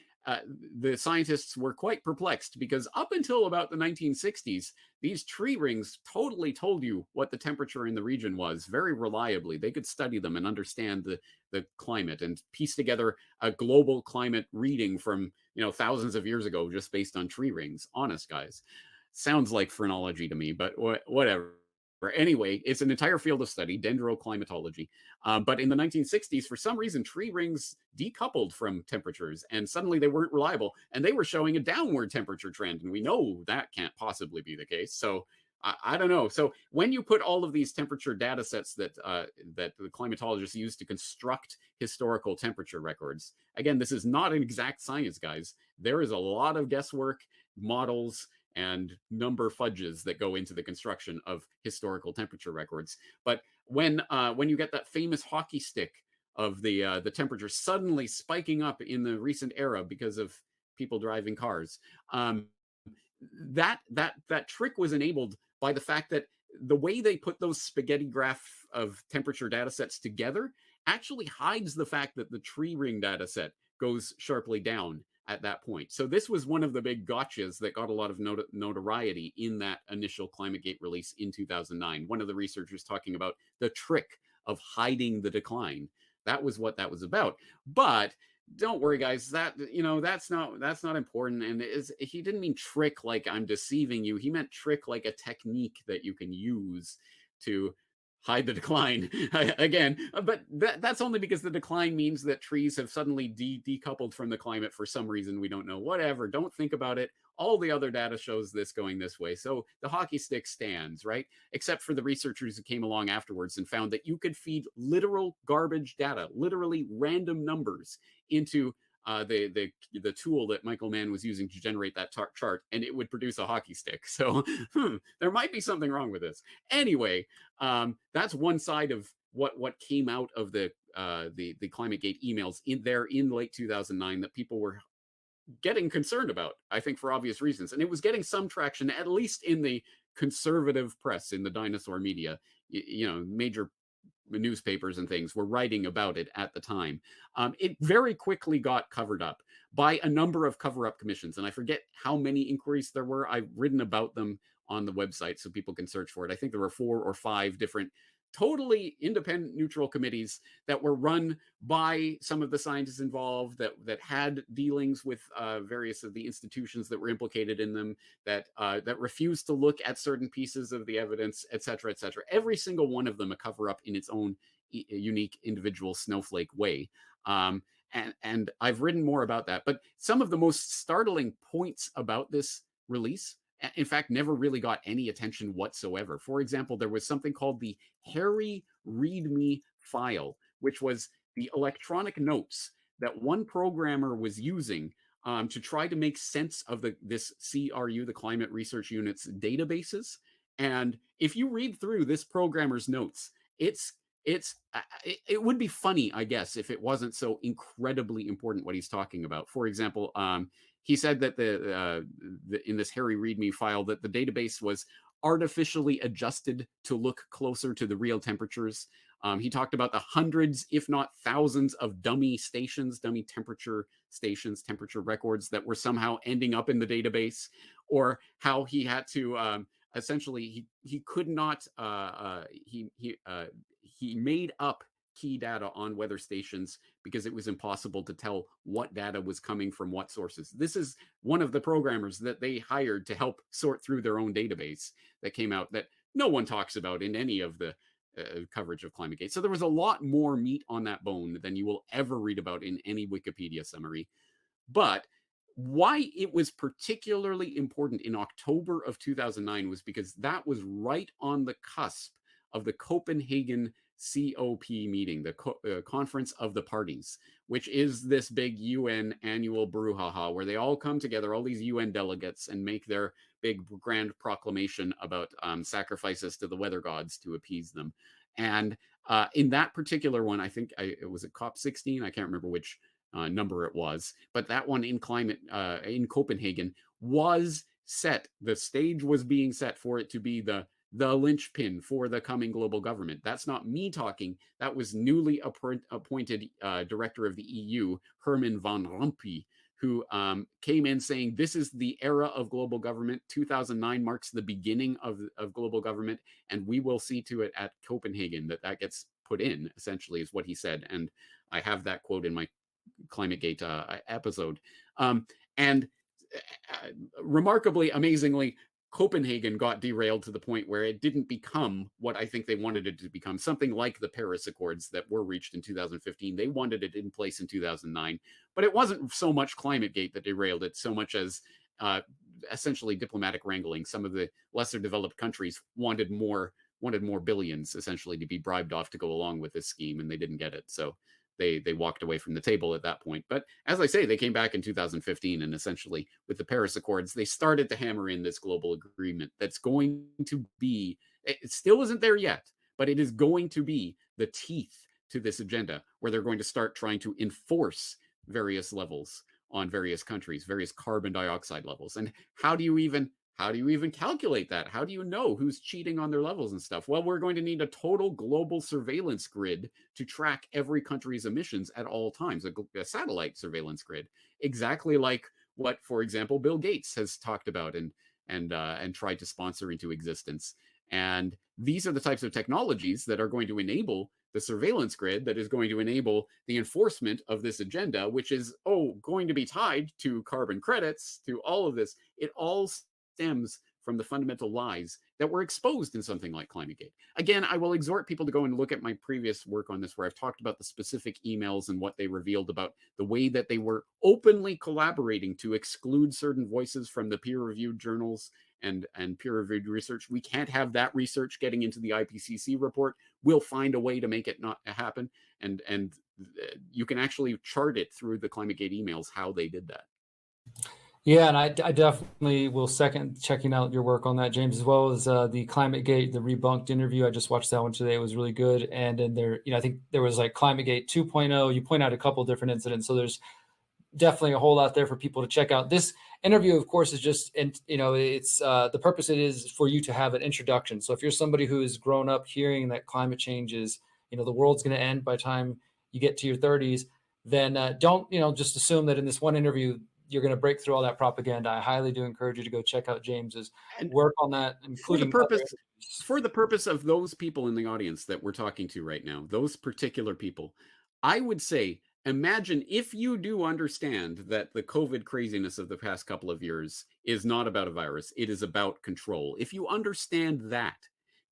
the scientists were quite perplexed because up until about the 1960s, these tree rings totally told you what the temperature in the region was very reliably. They could study them and understand the climate and piece together a global climate reading from thousands of years ago just based on tree rings. Honest, guys. Sounds like phrenology to me, but whatever. Anyway, it's an entire field of study, dendroclimatology. But in the 1960s, for some reason, tree rings decoupled from temperatures, and suddenly they weren't reliable, and they were showing a downward temperature trend, and we know that can't possibly be the case. So I don't know. So when you put all of these temperature data sets that the climatologists use to construct historical temperature records, again, this is not an exact science, guys. There is a lot of guesswork, models, and number fudges that go into the construction of historical temperature records. But when you get that famous hockey stick of the temperature suddenly spiking up in the recent era because of people driving cars, that trick was enabled by the fact that the way they put those spaghetti graph of temperature data sets together actually hides the fact that the tree ring data set goes sharply down at that point. So this was one of the big gotchas that got a lot of notoriety in that initial ClimateGate release in 2009. One of the researchers talking about the trick of hiding the decline. That was what that was about. But don't worry, guys. That's not important. And he didn't mean trick like I'm deceiving you. He meant trick like a technique that you can use to hide the decline again. But that's only because the decline means that trees have suddenly decoupled from the climate for some reason we don't know. Whatever. Don't think about it. All the other data shows this going this way. So the hockey stick stands, right? Except for the researchers who came along afterwards and found that you could feed literal garbage data, literally random numbers into the tool that Michael Mann was using to generate that chart, and it would produce a hockey stick. So there might be something wrong with this. Anyway, that's one side of what came out of the ClimateGate emails in late 2009 that people were getting concerned about, I think for obvious reasons. And it was getting some traction, at least in the conservative press, in the dinosaur media, major newspapers and things were writing about it at the time. It very quickly got covered up by a number of cover-up commissions. And I forget how many inquiries there were. I've written about them on the website so people can search for it. I think there were 4 or 5 different totally independent, neutral committees that were run by some of the scientists involved, that had dealings with various of the institutions that were implicated in them, that refused to look at certain pieces of the evidence, et cetera, et cetera. Every single one of them a cover-up in its own unique individual snowflake way. And I've written more about that. But some of the most startling points about this release, in fact, never really got any attention whatsoever. For example, there was something called the Harry README file, which was the electronic notes that one programmer was using to try to make sense of this CRU, the Climate Research Unit's databases. And if you read through this programmer's notes, it would be funny, I guess, if it wasn't so incredibly important what he's talking about. For example, he said that in this Harry README file that the database was artificially adjusted to look closer to the real temperatures. He talked about the hundreds, if not thousands, of dummy stations, dummy temperature stations, temperature records that were somehow ending up in the database, or how he had to essentially he could not he made up key data on weather stations because it was impossible to tell what data was coming from what sources. This is one of the programmers that they hired to help sort through their own database that came out that no one talks about in any of the coverage of ClimateGate. So there was a lot more meat on that bone than you will ever read about in any Wikipedia summary. But why it was particularly important in October of 2009 was because that was right on the cusp of the Copenhagen COP meeting, the Conference of the Parties, which is this big UN annual brouhaha where they all come together, all these UN delegates, and make their big grand proclamation about sacrifices to the weather gods to appease them. And in that particular one, I think it was at COP16. I can't remember which number it was, but that one in Copenhagen was set. The stage was being set for it to be the linchpin for the coming global government. That's not me talking. That was newly appointed director of the EU, Herman van Rompuy, who came in saying, this is the era of global government. 2009 marks the beginning of global government, and we will see to it at Copenhagen that gets put in, essentially, is what he said. And I have that quote in my ClimateGate episode. And remarkably, amazingly, Copenhagen got derailed to the point where it didn't become what I think they wanted it to become, something like the Paris Accords that were reached in 2015. They wanted it in place in 2009, but it wasn't so much ClimateGate that derailed it, so much as essentially diplomatic wrangling. Some of the lesser developed countries wanted more billions, essentially, to be bribed off to go along with this scheme, and they didn't get it. So they walked away from the table at that point. But as I say, they came back in 2015, and essentially with the Paris Accords, they started to hammer in this global agreement that's going to be, it still isn't there yet, but it is going to be the teeth to this agenda, where they're going to start trying to enforce various levels on various countries, various carbon dioxide levels. And how do you even calculate that? How do you know who's cheating on their levels and stuff? Well, we're going to need a total global surveillance grid to track every country's emissions at all times, a satellite surveillance grid, exactly like what, for example, Bill Gates has talked about and tried to sponsor into existence. And these are the types of technologies that are going to enable the surveillance grid, that is going to enable the enforcement of this agenda, which is, going to be tied to carbon credits, to all of this. It all stems from the fundamental lies that were exposed in something like ClimateGate. Again, I will exhort people to go and look at my previous work on this, where I've talked about the specific emails and what they revealed about the way that they were openly collaborating to exclude certain voices from the peer-reviewed journals and peer-reviewed research. We can't have that research getting into the IPCC report. We'll find a way to make it not happen. And you can actually chart it through the ClimateGate emails how they did that. Yeah, and I definitely will second checking out your work on that, James, as well as the ClimateGate, the Rebunked interview. I just watched that one today. It was really good. And then there, I think there was like ClimateGate 2.0. You point out a couple of different incidents. So there's definitely a whole lot there for people to check out. This interview, of course, is just, and it's the purpose it is for you to have an introduction. So if you're somebody who has grown up hearing that climate change is, the world's going to end by the time you get to your 30s, then don't, just assume that in this one interview, you're going to break through all that propaganda. I highly do encourage you to go check out James's work on that, including for the purpose of those people in the audience that we're talking to right now, those particular people, I would say, imagine if you do understand that the COVID craziness of the past couple of years is not about a virus, it is about control. If you understand that,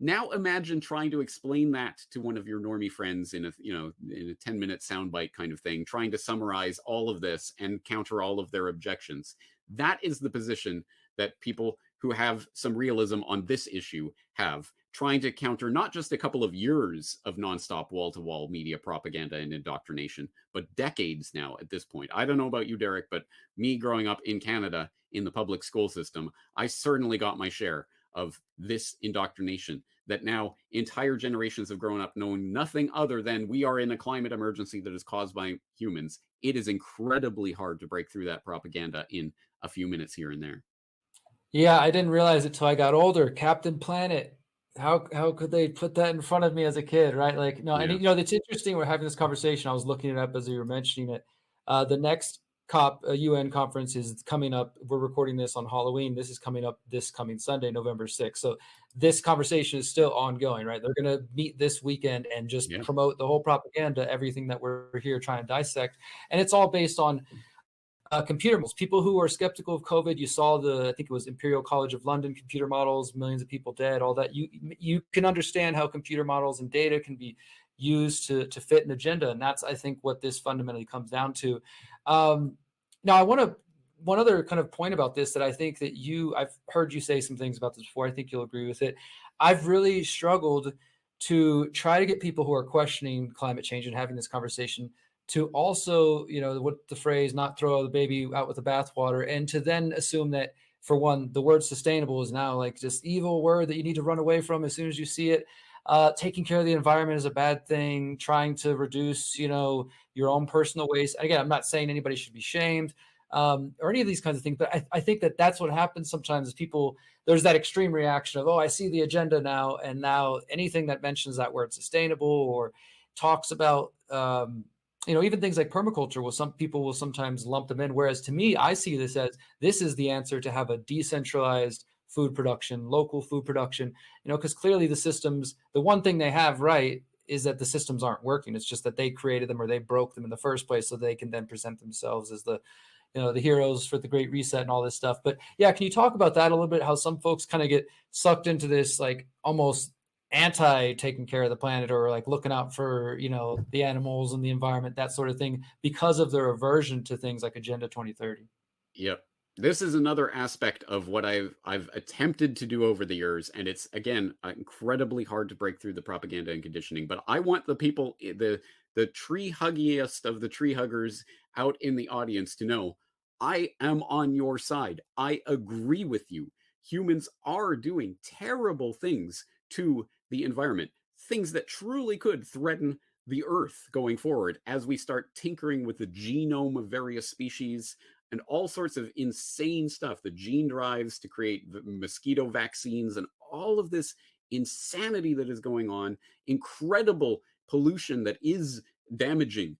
now imagine trying to explain that to one of your normie friends in a 10-minute soundbite kind of thing, trying to summarize all of this and counter all of their objections. That is the position that people who have some realism on this issue have, trying to counter not just a couple of years of nonstop wall-to-wall media propaganda and indoctrination, but decades now at this point. I don't know about you, Derrick, but me growing up in Canada in the public school system, I certainly got my share of this indoctrination that now entire generations have grown up knowing nothing other than we are in a climate emergency that is caused by humans. It is incredibly hard to break through that propaganda in a few minutes here and there. Yeah, I didn't realize it till I got older. Captain Planet. How could they put that in front of me as a kid, right? Like, no, Yeah. and it's interesting we're having this conversation. I was looking it up as you were mentioning it. The next UN conference is coming up. We're recording this on Halloween. This is coming up this coming Sunday, November 6th. So this conversation is still ongoing, right? They're going to meet this weekend and just promote the whole propaganda, everything that we're here trying to dissect. And it's all based on computer models. People who are skeptical of COVID, you saw I think it was Imperial College of London computer models, millions of people dead, all that. You can understand how computer models and data can be used to fit an agenda. And that's, I think, what this fundamentally comes down to. Now, I want to, one other kind of point about this that I think that I've heard you say some things about this before. I think you'll agree with it. I've really struggled to try to get people who are questioning climate change and having this conversation to also, what the phrase, not throw the baby out with the bathwater, and to then assume that, for one, the word sustainable is now like this evil word that you need to run away from as soon as you see it. Taking care of the environment is a bad thing. Trying to reduce, your own personal waste. Again, I'm not saying anybody should be shamed or any of these kinds of things, but I think that that's what happens sometimes. People, there's that extreme reaction of, oh, I see the agenda now, and now anything that mentions that word sustainable or talks about, even things like permaculture, some people will sometimes lump them in. Whereas to me, I see this as this is the answer to have a decentralized food production, local food production, because clearly the systems, the one thing they have right is that the systems aren't working. It's just that they created them or they broke them in the first place so they can then present themselves as the heroes for the Great Reset and all this stuff. But yeah, can you talk about that a little bit? How some folks kind of get sucked into this, like almost anti taking care of the planet or like looking out for, the animals and the environment, that sort of thing, because of their aversion to things like Agenda 2030. Yep. This is another aspect of what I've attempted to do over the years, and it's, again, incredibly hard to break through the propaganda and conditioning. But I want the people, the tree huggiest of the tree huggers out in the audience to know, I am on your side. I agree with you. Humans are doing terrible things to the environment, things that truly could threaten the Earth going forward as we start tinkering with the genome of various species and all sorts of insane stuff, the gene drives to create mosquito vaccines and all of this insanity that is going on, incredible pollution that is damaging,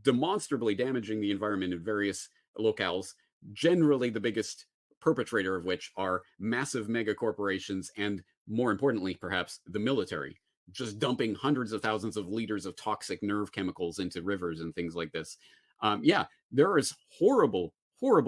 demonstrably damaging the environment in various locales, generally the biggest perpetrator of which are massive mega corporations and, more importantly, perhaps the military, just dumping hundreds of thousands of liters of toxic nerve chemicals into rivers and things like this. There is horrible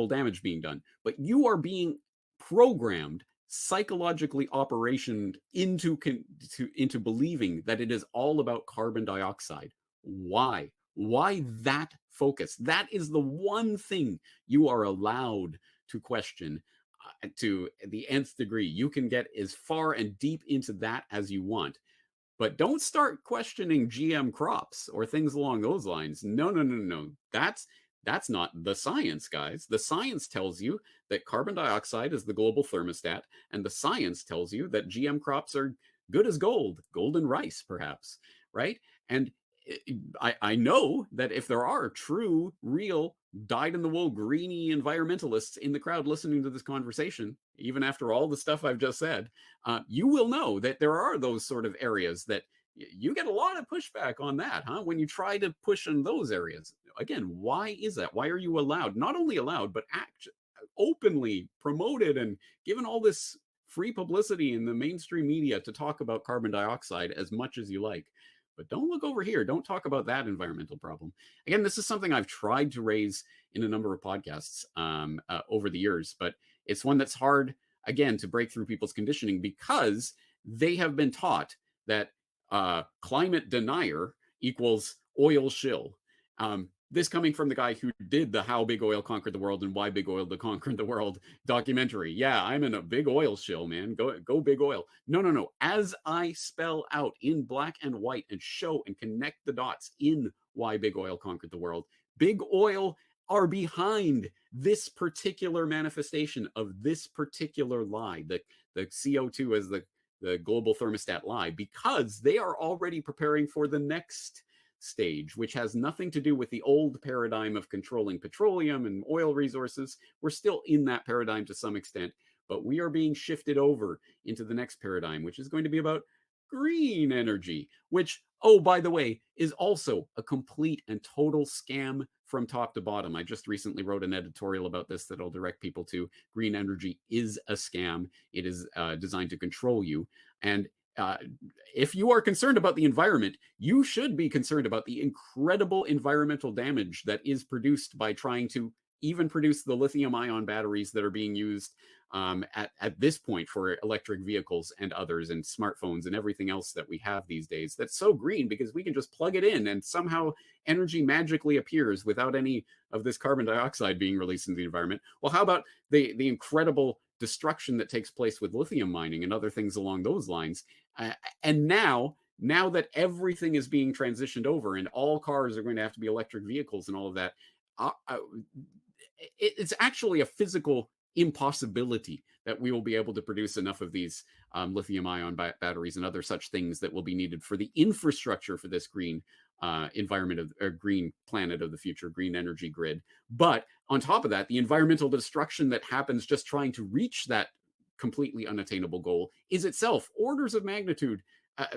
damage being done, but you are being programmed psychologically operationed into believing that it is all about carbon dioxide. Why? Why that focus? That is the one thing you are allowed to question to the nth degree. You can get as far and deep into that as you want. But don't start questioning GM crops or things along those lines. No, no, no, no. That's not the science, guys. The science tells you that carbon dioxide is the global thermostat, and the science tells you that GM crops are good as gold, golden rice, perhaps, right? And I know that if there are true, real, dyed-in-the-wool, greeny environmentalists in the crowd listening to this conversation, even after all the stuff I've just said, you will know that there are those sort of areas that you get a lot of pushback on that, huh? When you try to push in those areas. Again, why is that? Why are you allowed, not only allowed, but openly promoted and given all this free publicity in the mainstream media to talk about carbon dioxide as much as you like? But don't look over here. Don't talk about that environmental problem. Again, this is something I've tried to raise in a number of podcasts over the years, but it's one that's hard, again, to break through people's conditioning because they have been taught that climate denier equals oil shill. This coming from the guy who did the How Big Oil Conquered the World and Why Big Oil Conquered the World documentary. Yeah, I'm in a big oil shill, man. Go big oil. No, no, no. As I spell out in black and white and show and connect the dots in Why Big Oil Conquered the World, big oil are behind this particular manifestation of this particular lie, the CO2 as the global thermostat lie, because they are already preparing for the next stage, which has nothing to do with the old paradigm of controlling petroleum and oil resources. We're still in that paradigm to some extent, but we are being shifted over into the next paradigm, which is going to be about green energy, which, oh, by the way, is also a complete and total scam from top to bottom. I just recently wrote an editorial about this that I'll direct people to. Green energy is a scam. It is designed to control you. And if you are concerned about the environment, you should be concerned about the incredible environmental damage that is produced by trying to even produce the lithium-ion batteries that are being used at this point for electric vehicles and others and smartphones and everything else that we have these days. That's so green because we can just plug it in and somehow energy magically appears without any of this carbon dioxide being released into the environment. Well, how about the incredible destruction that takes place with lithium mining and other things along those lines? And now that everything is being transitioned over and all cars are going to have to be electric vehicles and all of that, it's actually a physical impossibility that we will be able to produce enough of these lithium-ion batteries and other such things that will be needed for the infrastructure for this green environment of green planet of the future, green energy grid. But on top of that, the environmental destruction that happens just trying to reach that completely unattainable goal is itself orders of magnitude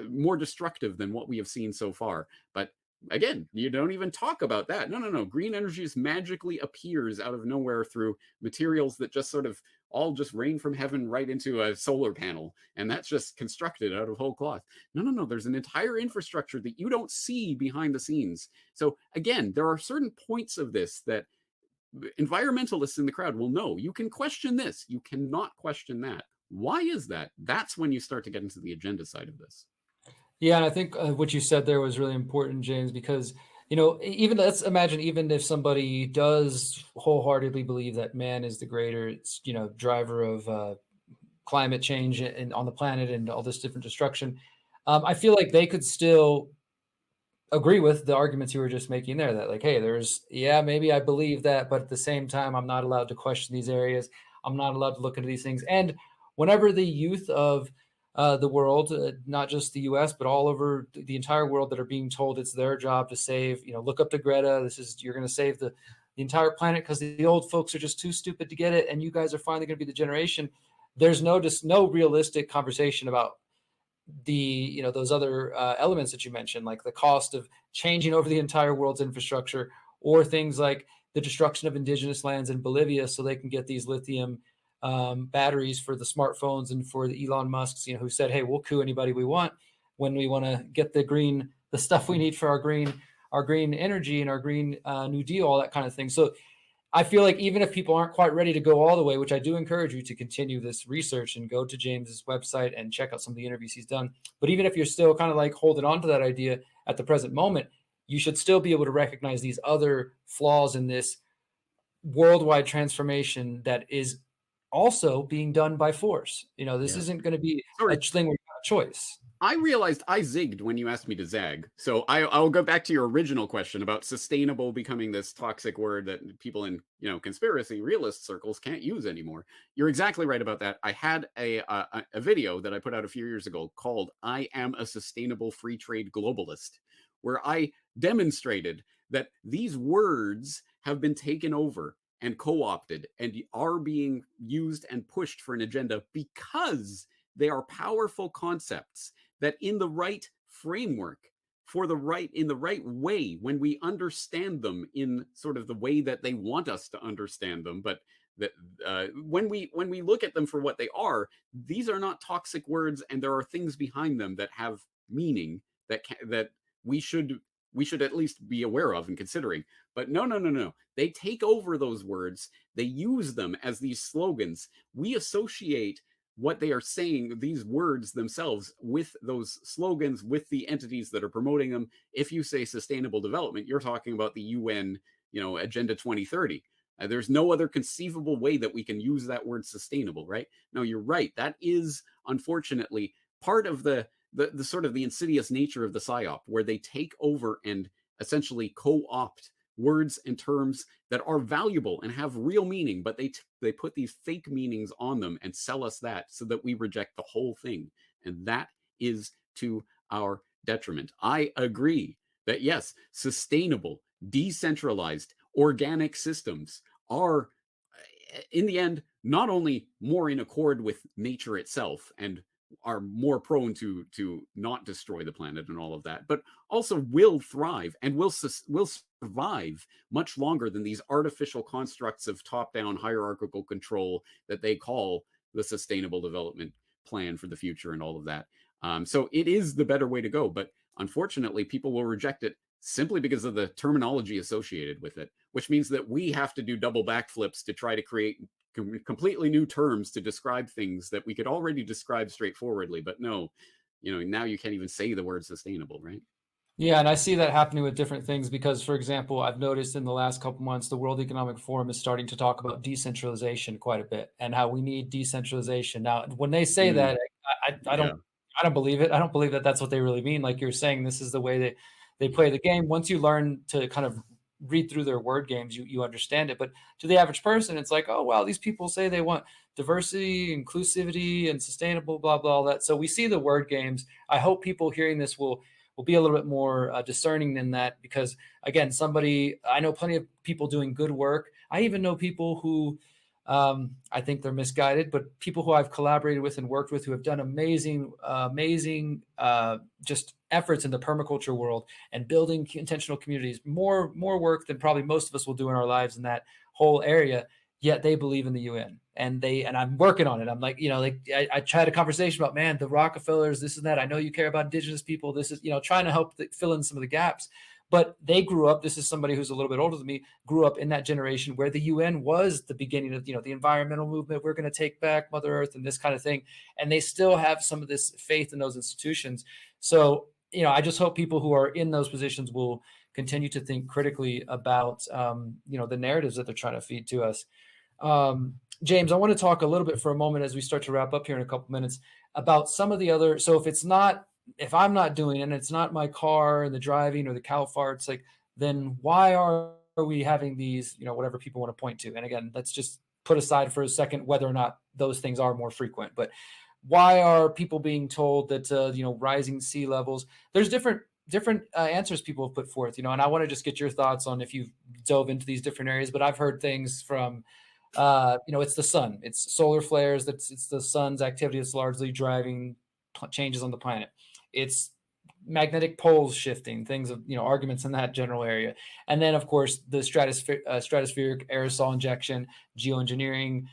more destructive than what we have seen so far. But again, you don't even talk about that. No, no, no. Green energy just magically appears out of nowhere through materials that just sort of all just rain from heaven right into a solar panel. And that's just constructed out of whole cloth. No, no, no. There's an entire infrastructure that you don't see behind the scenes. So again, there are certain points of this that environmentalists in the crowd will know. You can question this. You cannot question that. Why is that? That's when you start to get into the agenda side of this. Yeah, and I think what you said there was really important, James, because, even let's imagine even if somebody does wholeheartedly believe that man is the greater, driver of climate change and on the planet and all this different destruction, I feel like they could still agree with the arguments you were just making there that like, hey, maybe I believe that, but at the same time, I'm not allowed to question these areas. I'm not allowed to look into these things. And whenever the youth of the world, not just the US, but all over the entire world that are being told it's their job to save, look up to Greta. You're going to save the entire planet because the old folks are just too stupid to get it. And you guys are finally going to be the generation. There's no realistic conversation about those other elements that you mentioned, like the cost of changing over the entire world's infrastructure, or things like the destruction of indigenous lands in Bolivia so they can get these lithium batteries for the smartphones, and for the Elon Musks, who said, hey, we'll coup anybody we want when we want to get the stuff we need for our green energy and our green New Deal, all that kind of thing. So I feel like even if people aren't quite ready to go all the way, which I do encourage you to continue this research and go to James's website and check out some of the interviews he's done. But even if you're still kind of like holding on to that idea at the present moment, you should still be able to recognize these other flaws in this worldwide transformation that is also being done by force. This isn't going to be a thing where you have a choice. I realized I zigged when you asked me to zag. So I'll go back to your original question about sustainable becoming this toxic word that people in, conspiracy realist circles can't use anymore. You're exactly right about that. I had a video that I put out a few years ago called "I Am a Sustainable Free Trade Globalist," where I demonstrated that these words have been taken over and co-opted and are being used and pushed for an agenda because they are powerful concepts that in the right framework, in the right way, when we understand them in sort of the way that they want us to understand them, but that when we look at them for what they are, these are not toxic words, and there are things behind them that have meaning that we should at least be aware of and considering. But no. They take over those words. They use them as these slogans. We associate what they are saying, these words themselves, with those slogans, with the entities that are promoting them. If you say sustainable development, you're talking about the UN, Agenda 2030. There's no other conceivable way that we can use that word sustainable, right? No, you're right. That is, unfortunately, part of the sort of the insidious nature of the PSYOP, where they take over and essentially co-opt words and terms that are valuable and have real meaning, but they put these fake meanings on them and sell us that so that we reject the whole thing. And that is to our detriment. I agree that yes, sustainable, decentralized, organic systems are, in the end, not only more in accord with nature itself and are more prone to not destroy the planet and all of that, but also will thrive and will survive much longer than these artificial constructs of top-down hierarchical control that they call the Sustainable Development Plan for the future and all of that. So it is the better way to go, but unfortunately, people will reject it simply because of the terminology associated with it, which means that we have to do double backflips to try to create completely new terms to describe things that we could already describe straightforwardly. But no, now you can't even say the word sustainable, right? Yeah, and I see that happening with different things because, for example, I've noticed in the last couple months, the World Economic Forum is starting to talk about decentralization quite a bit and how we need decentralization. Now, when they say that, I don't believe it. I don't believe that that's what they really mean. Like you're saying, this is the way that they play the game. Once you learn to kind of read through their word games, you understand it. But to the average person, it's like, oh, wow, these people say they want diversity, inclusivity, and sustainable, blah, blah, all that. So we see the word games. I hope people hearing this will be a little bit more discerning than that, because again, I know plenty of people doing good work. I even know people who I think they're misguided, but people who I've collaborated with and worked with who have done amazing just efforts in the permaculture world and building intentional communities, more work than probably most of us will do in our lives in that whole area. Yet they believe in the UN, and I'm working on it. I'm like, I had a conversation about, man, the Rockefellers, this and that. I know you care about indigenous people. This is, trying to help fill in some of the gaps. But they grew up, this is somebody who's a little bit older than me, grew up in that generation where the UN was the beginning of, the environmental movement. We're going to take back Mother Earth and this kind of thing. And they still have some of this faith in those institutions. So, I just hope people who are in those positions will continue to think critically about, the narratives that they're trying to feed to us. James, I want to talk a little bit for a moment as we start to wrap up here in a couple minutes about some of the other. So if I'm not doing it and it's not my car and the driving or the cow farts, like, then why are we having these, whatever people want to point to? And again, let's just put aside for a second whether or not those things are more frequent, but why are people being told that, rising sea levels? There's different answers people have put forth, and I want to just get your thoughts on if you've dove into these different areas, but I've heard things from, it's the sun, it's solar flares, it's the sun's activity that's largely driving changes on the planet. It's magnetic poles shifting, things of, arguments in that general area. And then, of course, the stratospheric aerosol injection, geoengineering,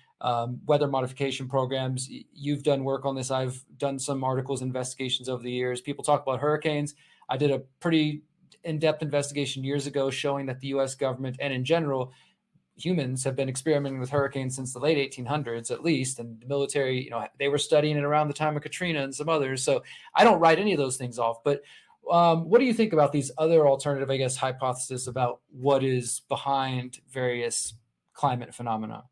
weather modification programs. You've done work on this. I've done some articles, investigations over the years. People talk about hurricanes. I did a pretty in-depth investigation years ago showing that the U.S. government and in general, humans have been experimenting with hurricanes since the late 1800s, at least. And the military, you know, they were studying it around the time of Katrina and some others. So I don't write any of those things off. But what do you think about these other alternative, I guess, hypotheses about what is behind various climate phenomena?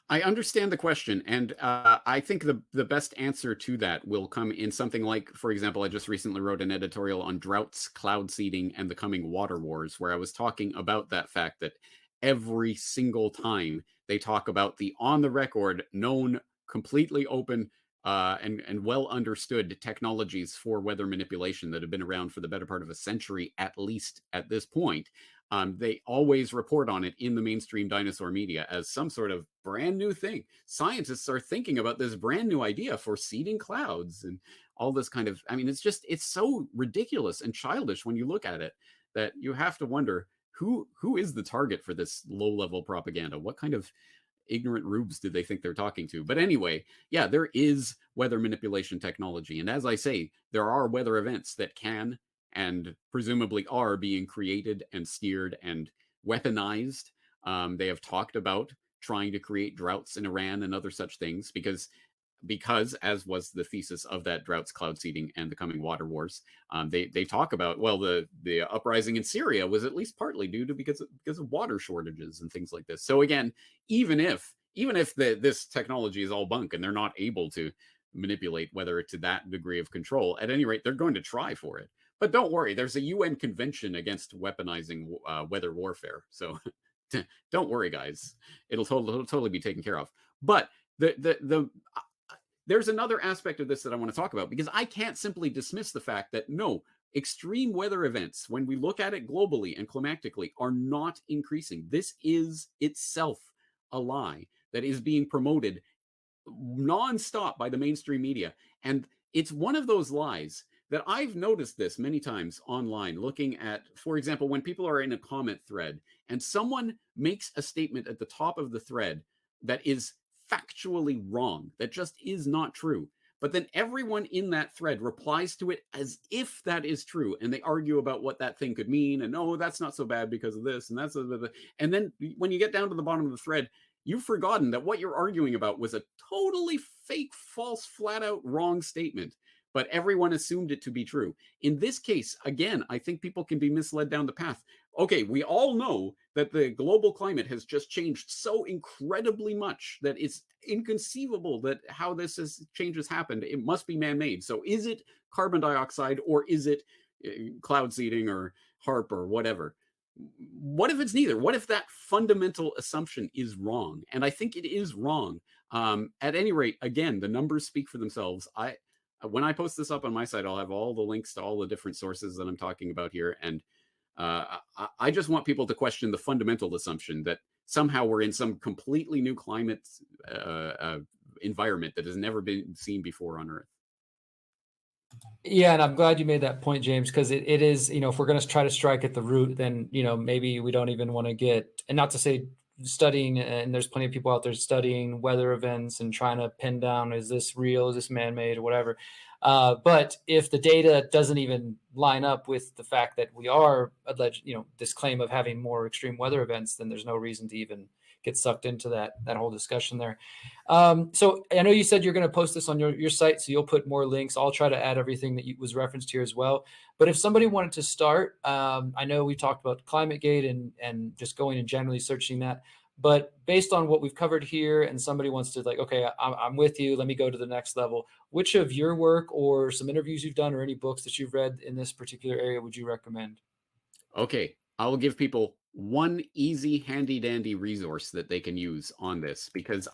I understand the question, and I think the best answer to that will come in something like, for example, I just recently wrote an editorial on droughts, cloud seeding, and the coming water wars, where I was talking about that fact that every single time they talk about the on the record, known, completely open, and well understood technologies for weather manipulation that have been around for the better part of a century, at least at this point. They always report on it in the mainstream dinosaur media as some sort of brand new thing. Scientists are thinking about this brand new idea for seeding clouds and all this kind of, I mean, it's so ridiculous and childish when you look at it that you have to wonder who is the target for this low level propaganda? What kind of ignorant rubes did they think they're talking to? But anyway, yeah, there is weather manipulation technology. And as I say, there are weather events that can and presumably are being created and steered and weaponized. They have talked about trying to create droughts in Iran and other such things because as was the thesis of that droughts, cloud seeding, and the coming water wars, they talk about, well, the uprising in Syria was at least partly due to because of water shortages and things like this. So again, even if this technology is all bunk and they're not able to manipulate weather to that degree of control, at any rate, they're going to try for it. But don't worry, there's a UN convention against weaponizing weather warfare. So don't worry, guys. It'll totally be taken care of. But there's another aspect of this that I want to talk about, because I can't simply dismiss the fact that no, extreme weather events, when we look at it globally and climatically, are not increasing. This is itself a lie that is being promoted nonstop by the mainstream media. And it's one of those lies that I've noticed this many times online, looking at, for example, when people are in a comment thread and someone makes a statement at the top of the thread that is factually wrong, that just is not true. But then everyone in that thread replies to it as if that is true. And they argue about what that thing could mean. And oh, that's not so bad because of this. And that's, and then when you get down to the bottom of the thread, you've forgotten that what you're arguing about was a totally fake, false, flat out wrong statement. But everyone assumed it to be true. In this case, again, I think people can be misled down the path. Okay, we all know that the global climate has just changed so incredibly much that it's inconceivable that how change has happened. It must be man-made. So is it carbon dioxide, or is it cloud seeding or HARP or whatever? What if it's neither? What if that fundamental assumption is wrong? And I think it is wrong. At any rate, again, the numbers speak for themselves. When I post this up on my site, I'll have all the links to all the different sources that I'm talking about here. And I just want people to question the fundamental assumption that somehow we're in some completely new climate environment that has never been seen before on Earth. Yeah, and I'm glad you made that point, James, because it is, you know, if we're going to try to strike at the root, then, you know, maybe we don't even want to get, and not to say studying, and there's plenty of people out there studying weather events and trying to pin down, is this real, is this man-made or whatever. But if the data doesn't even line up with the fact that we are alleged, you know, this claim of having more extreme weather events, then there's no reason to even get sucked into that whole discussion there. So I know you said you're going to post this on your site, so you'll put more links. I'll try to add everything that was referenced here as well. But if somebody wanted to start, I know we talked about ClimateGate and just going and generally searching that. But based on what we've covered here, and somebody wants to like, okay, I'm with you, let me go to the next level. Which of your work or some interviews you've done or any books that you've read in this particular area would you recommend? Okay, I will give people one easy, handy dandy resource that they can use on this, because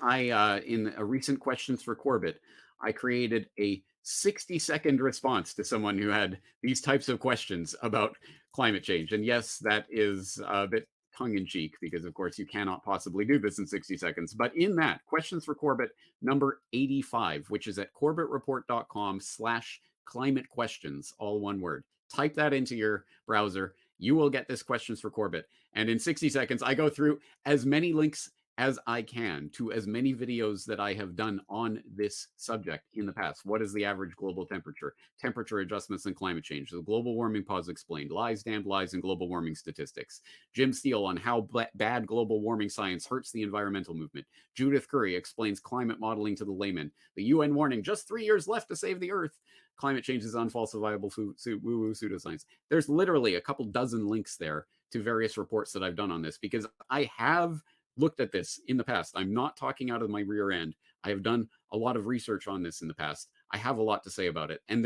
in a recent Questions for Corbett, I created a 60-second response to someone who had these types of questions about climate change. And yes, that is a bit tongue-in-cheek, because of course you cannot possibly do this in 60 seconds. But in that, Questions for Corbett number 85, which is at corbettreport.com/climate questions, all one word. Type that into your browser. You will get this Questions for Corbett. And in 60 seconds, I go through as many links as I can to as many videos that I have done on this subject in the past. What is the average global temperature? Temperature adjustments and climate change. The global warming pause explained. Lies, damned lies, and global warming statistics. Jim Steele on how bad global warming science hurts the environmental movement. Judith Curry explains climate modeling to the layman. The UN warning, just 3 years left to save the Earth. Climate change is unfalsifiable woo-woo pseudoscience. There's literally a couple dozen links there to various reports that I've done on this, because I have looked at this in the past. I'm not talking out of my rear end. I have done a lot of research on this in the past. I have a lot to say about it. And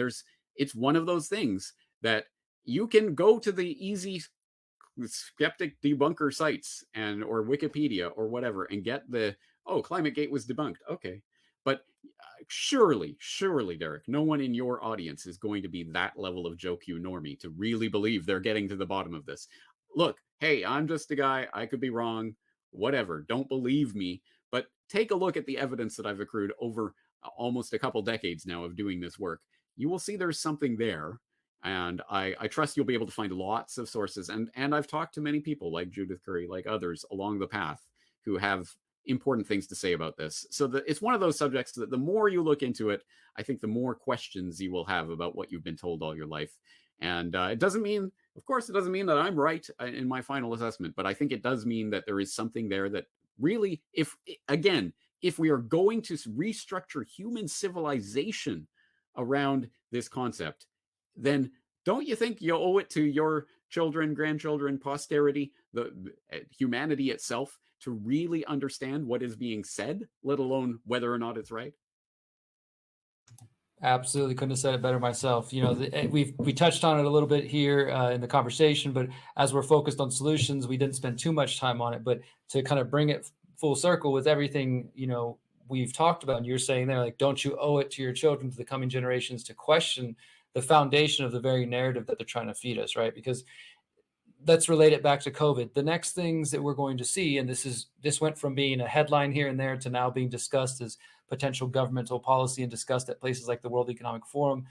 it's one of those things that you can go to the easy skeptic debunker sites or Wikipedia or whatever and get ClimateGate was debunked. Okay. But surely, Derrick, no one in your audience is going to be that level of Joe Q normie to really believe they're getting to the bottom of this. Look, hey, I'm just a guy. I could be wrong. Whatever. Don't believe me. But take a look at the evidence that I've accrued over almost a couple decades now of doing this work. You will see there's something there. And I trust you'll be able to find lots of sources. And I've talked to many people like Judith Curry, like others along the path who have important things to say about this. So it's one of those subjects that the more you look into it, I think the more questions you will have about what you've been told all your life. And it doesn't mean that I'm right in my final assessment, but I think it does mean that there is something there that really, if we are going to restructure human civilization around this concept, then don't you think you owe it to your children, grandchildren, posterity, the humanity itself, to really understand what is being said, let alone whether or not it's right? Absolutely, couldn't have said it better myself. We touched on it a little bit here in the conversation, but as we're focused on solutions, we didn't spend too much time on it. But to kind of bring it full circle with everything we've talked about, and you're saying there, like, don't you owe it to your children, to the coming generations, to question the foundation of the very narrative that they're trying to feed us, right? Because let's relate it back to COVID. The next things that we're going to see, and this went from being a headline here and there to now being discussed as potential governmental policy and discussed at places like the World Economic Forum,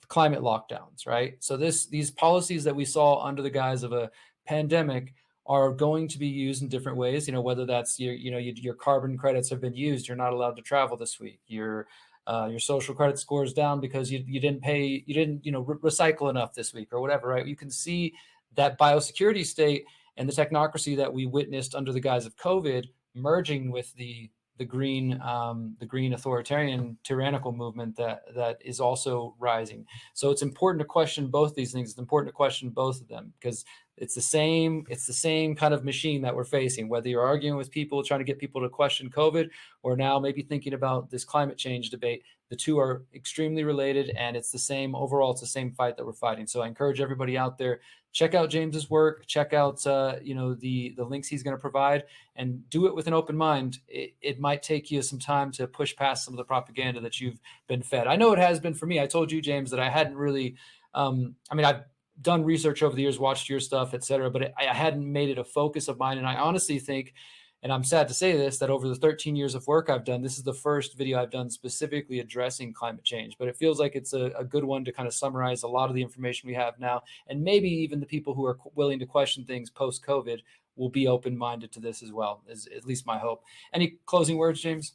climate lockdowns, right? So these policies that we saw under the guise of a pandemic are going to be used in different ways. Whether that's your carbon credits have been used, you're not allowed to travel this week. Your social credit score is down because you didn't recycle enough this week or whatever, right? You can see that biosecurity state and the technocracy that we witnessed under the guise of COVID merging with the green authoritarian tyrannical movement that is also rising. So it's important to question both these things. It's important to question both of them, because it's the same kind of machine that we're facing, whether you're arguing with people, trying to get people to question COVID, or now maybe thinking about this climate change debate. The two are extremely related, and it's the same fight that we're fighting. So I encourage everybody out there, check out James's work, check out the links he's going to provide, and do it with an open mind. It might take you some time to push past some of the propaganda that you've been fed. I know it has been for me. I told you, James, that I hadn't really, I've done research over the years, watched your stuff, et cetera, but I hadn't made it a focus of mine. And I honestly think, and I'm sad to say this, that over the 13 years of work I've done, this is the first video I've done specifically addressing climate change. But it feels like it's a good one to kind of summarize a lot of the information we have now. And maybe even the people who are willing to question things post-COVID will be open-minded to this as well, is at least my hope. Any closing words, James?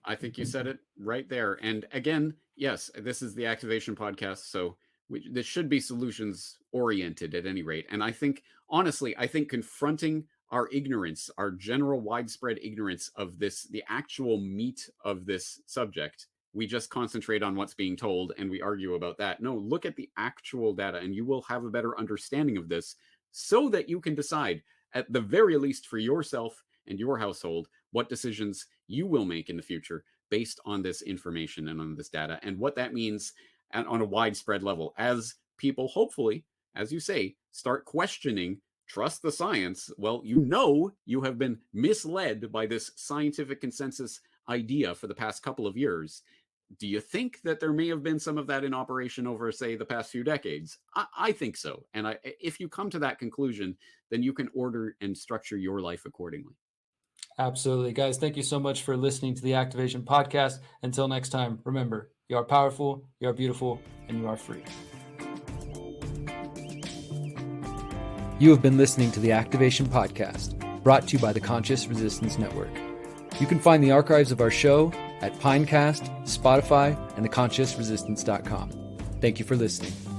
I think you said it right there. And again, yes, this is the Activation Podcast, so this should be solutions oriented at any rate. And I think, honestly, confronting our ignorance, our general widespread ignorance of this, the actual meat of this subject, we just concentrate on what's being told and we argue about that. No, look at the actual data and you will have a better understanding of this, so that you can decide, at the very least for yourself and your household, what decisions you will make in the future based on this information and on this data, and what that means on a widespread level, as people, hopefully, as you say, start questioning, trust the science. Well, you have been misled by this scientific consensus idea for the past couple of years. Do you think that there may have been some of that in operation over, say, the past few decades? I think so. And if you come to that conclusion, then you can order and structure your life accordingly. Absolutely. Guys, thank you so much for listening to the Activation Podcast. Until next time, remember, you are powerful, you are beautiful, and you are free. You have been listening to the Activation Podcast. brought to you by the Conscious Resistance Network. You can find the archives of our show at Pinecast, Spotify, and theconsciousresistance.com. Thank you for listening.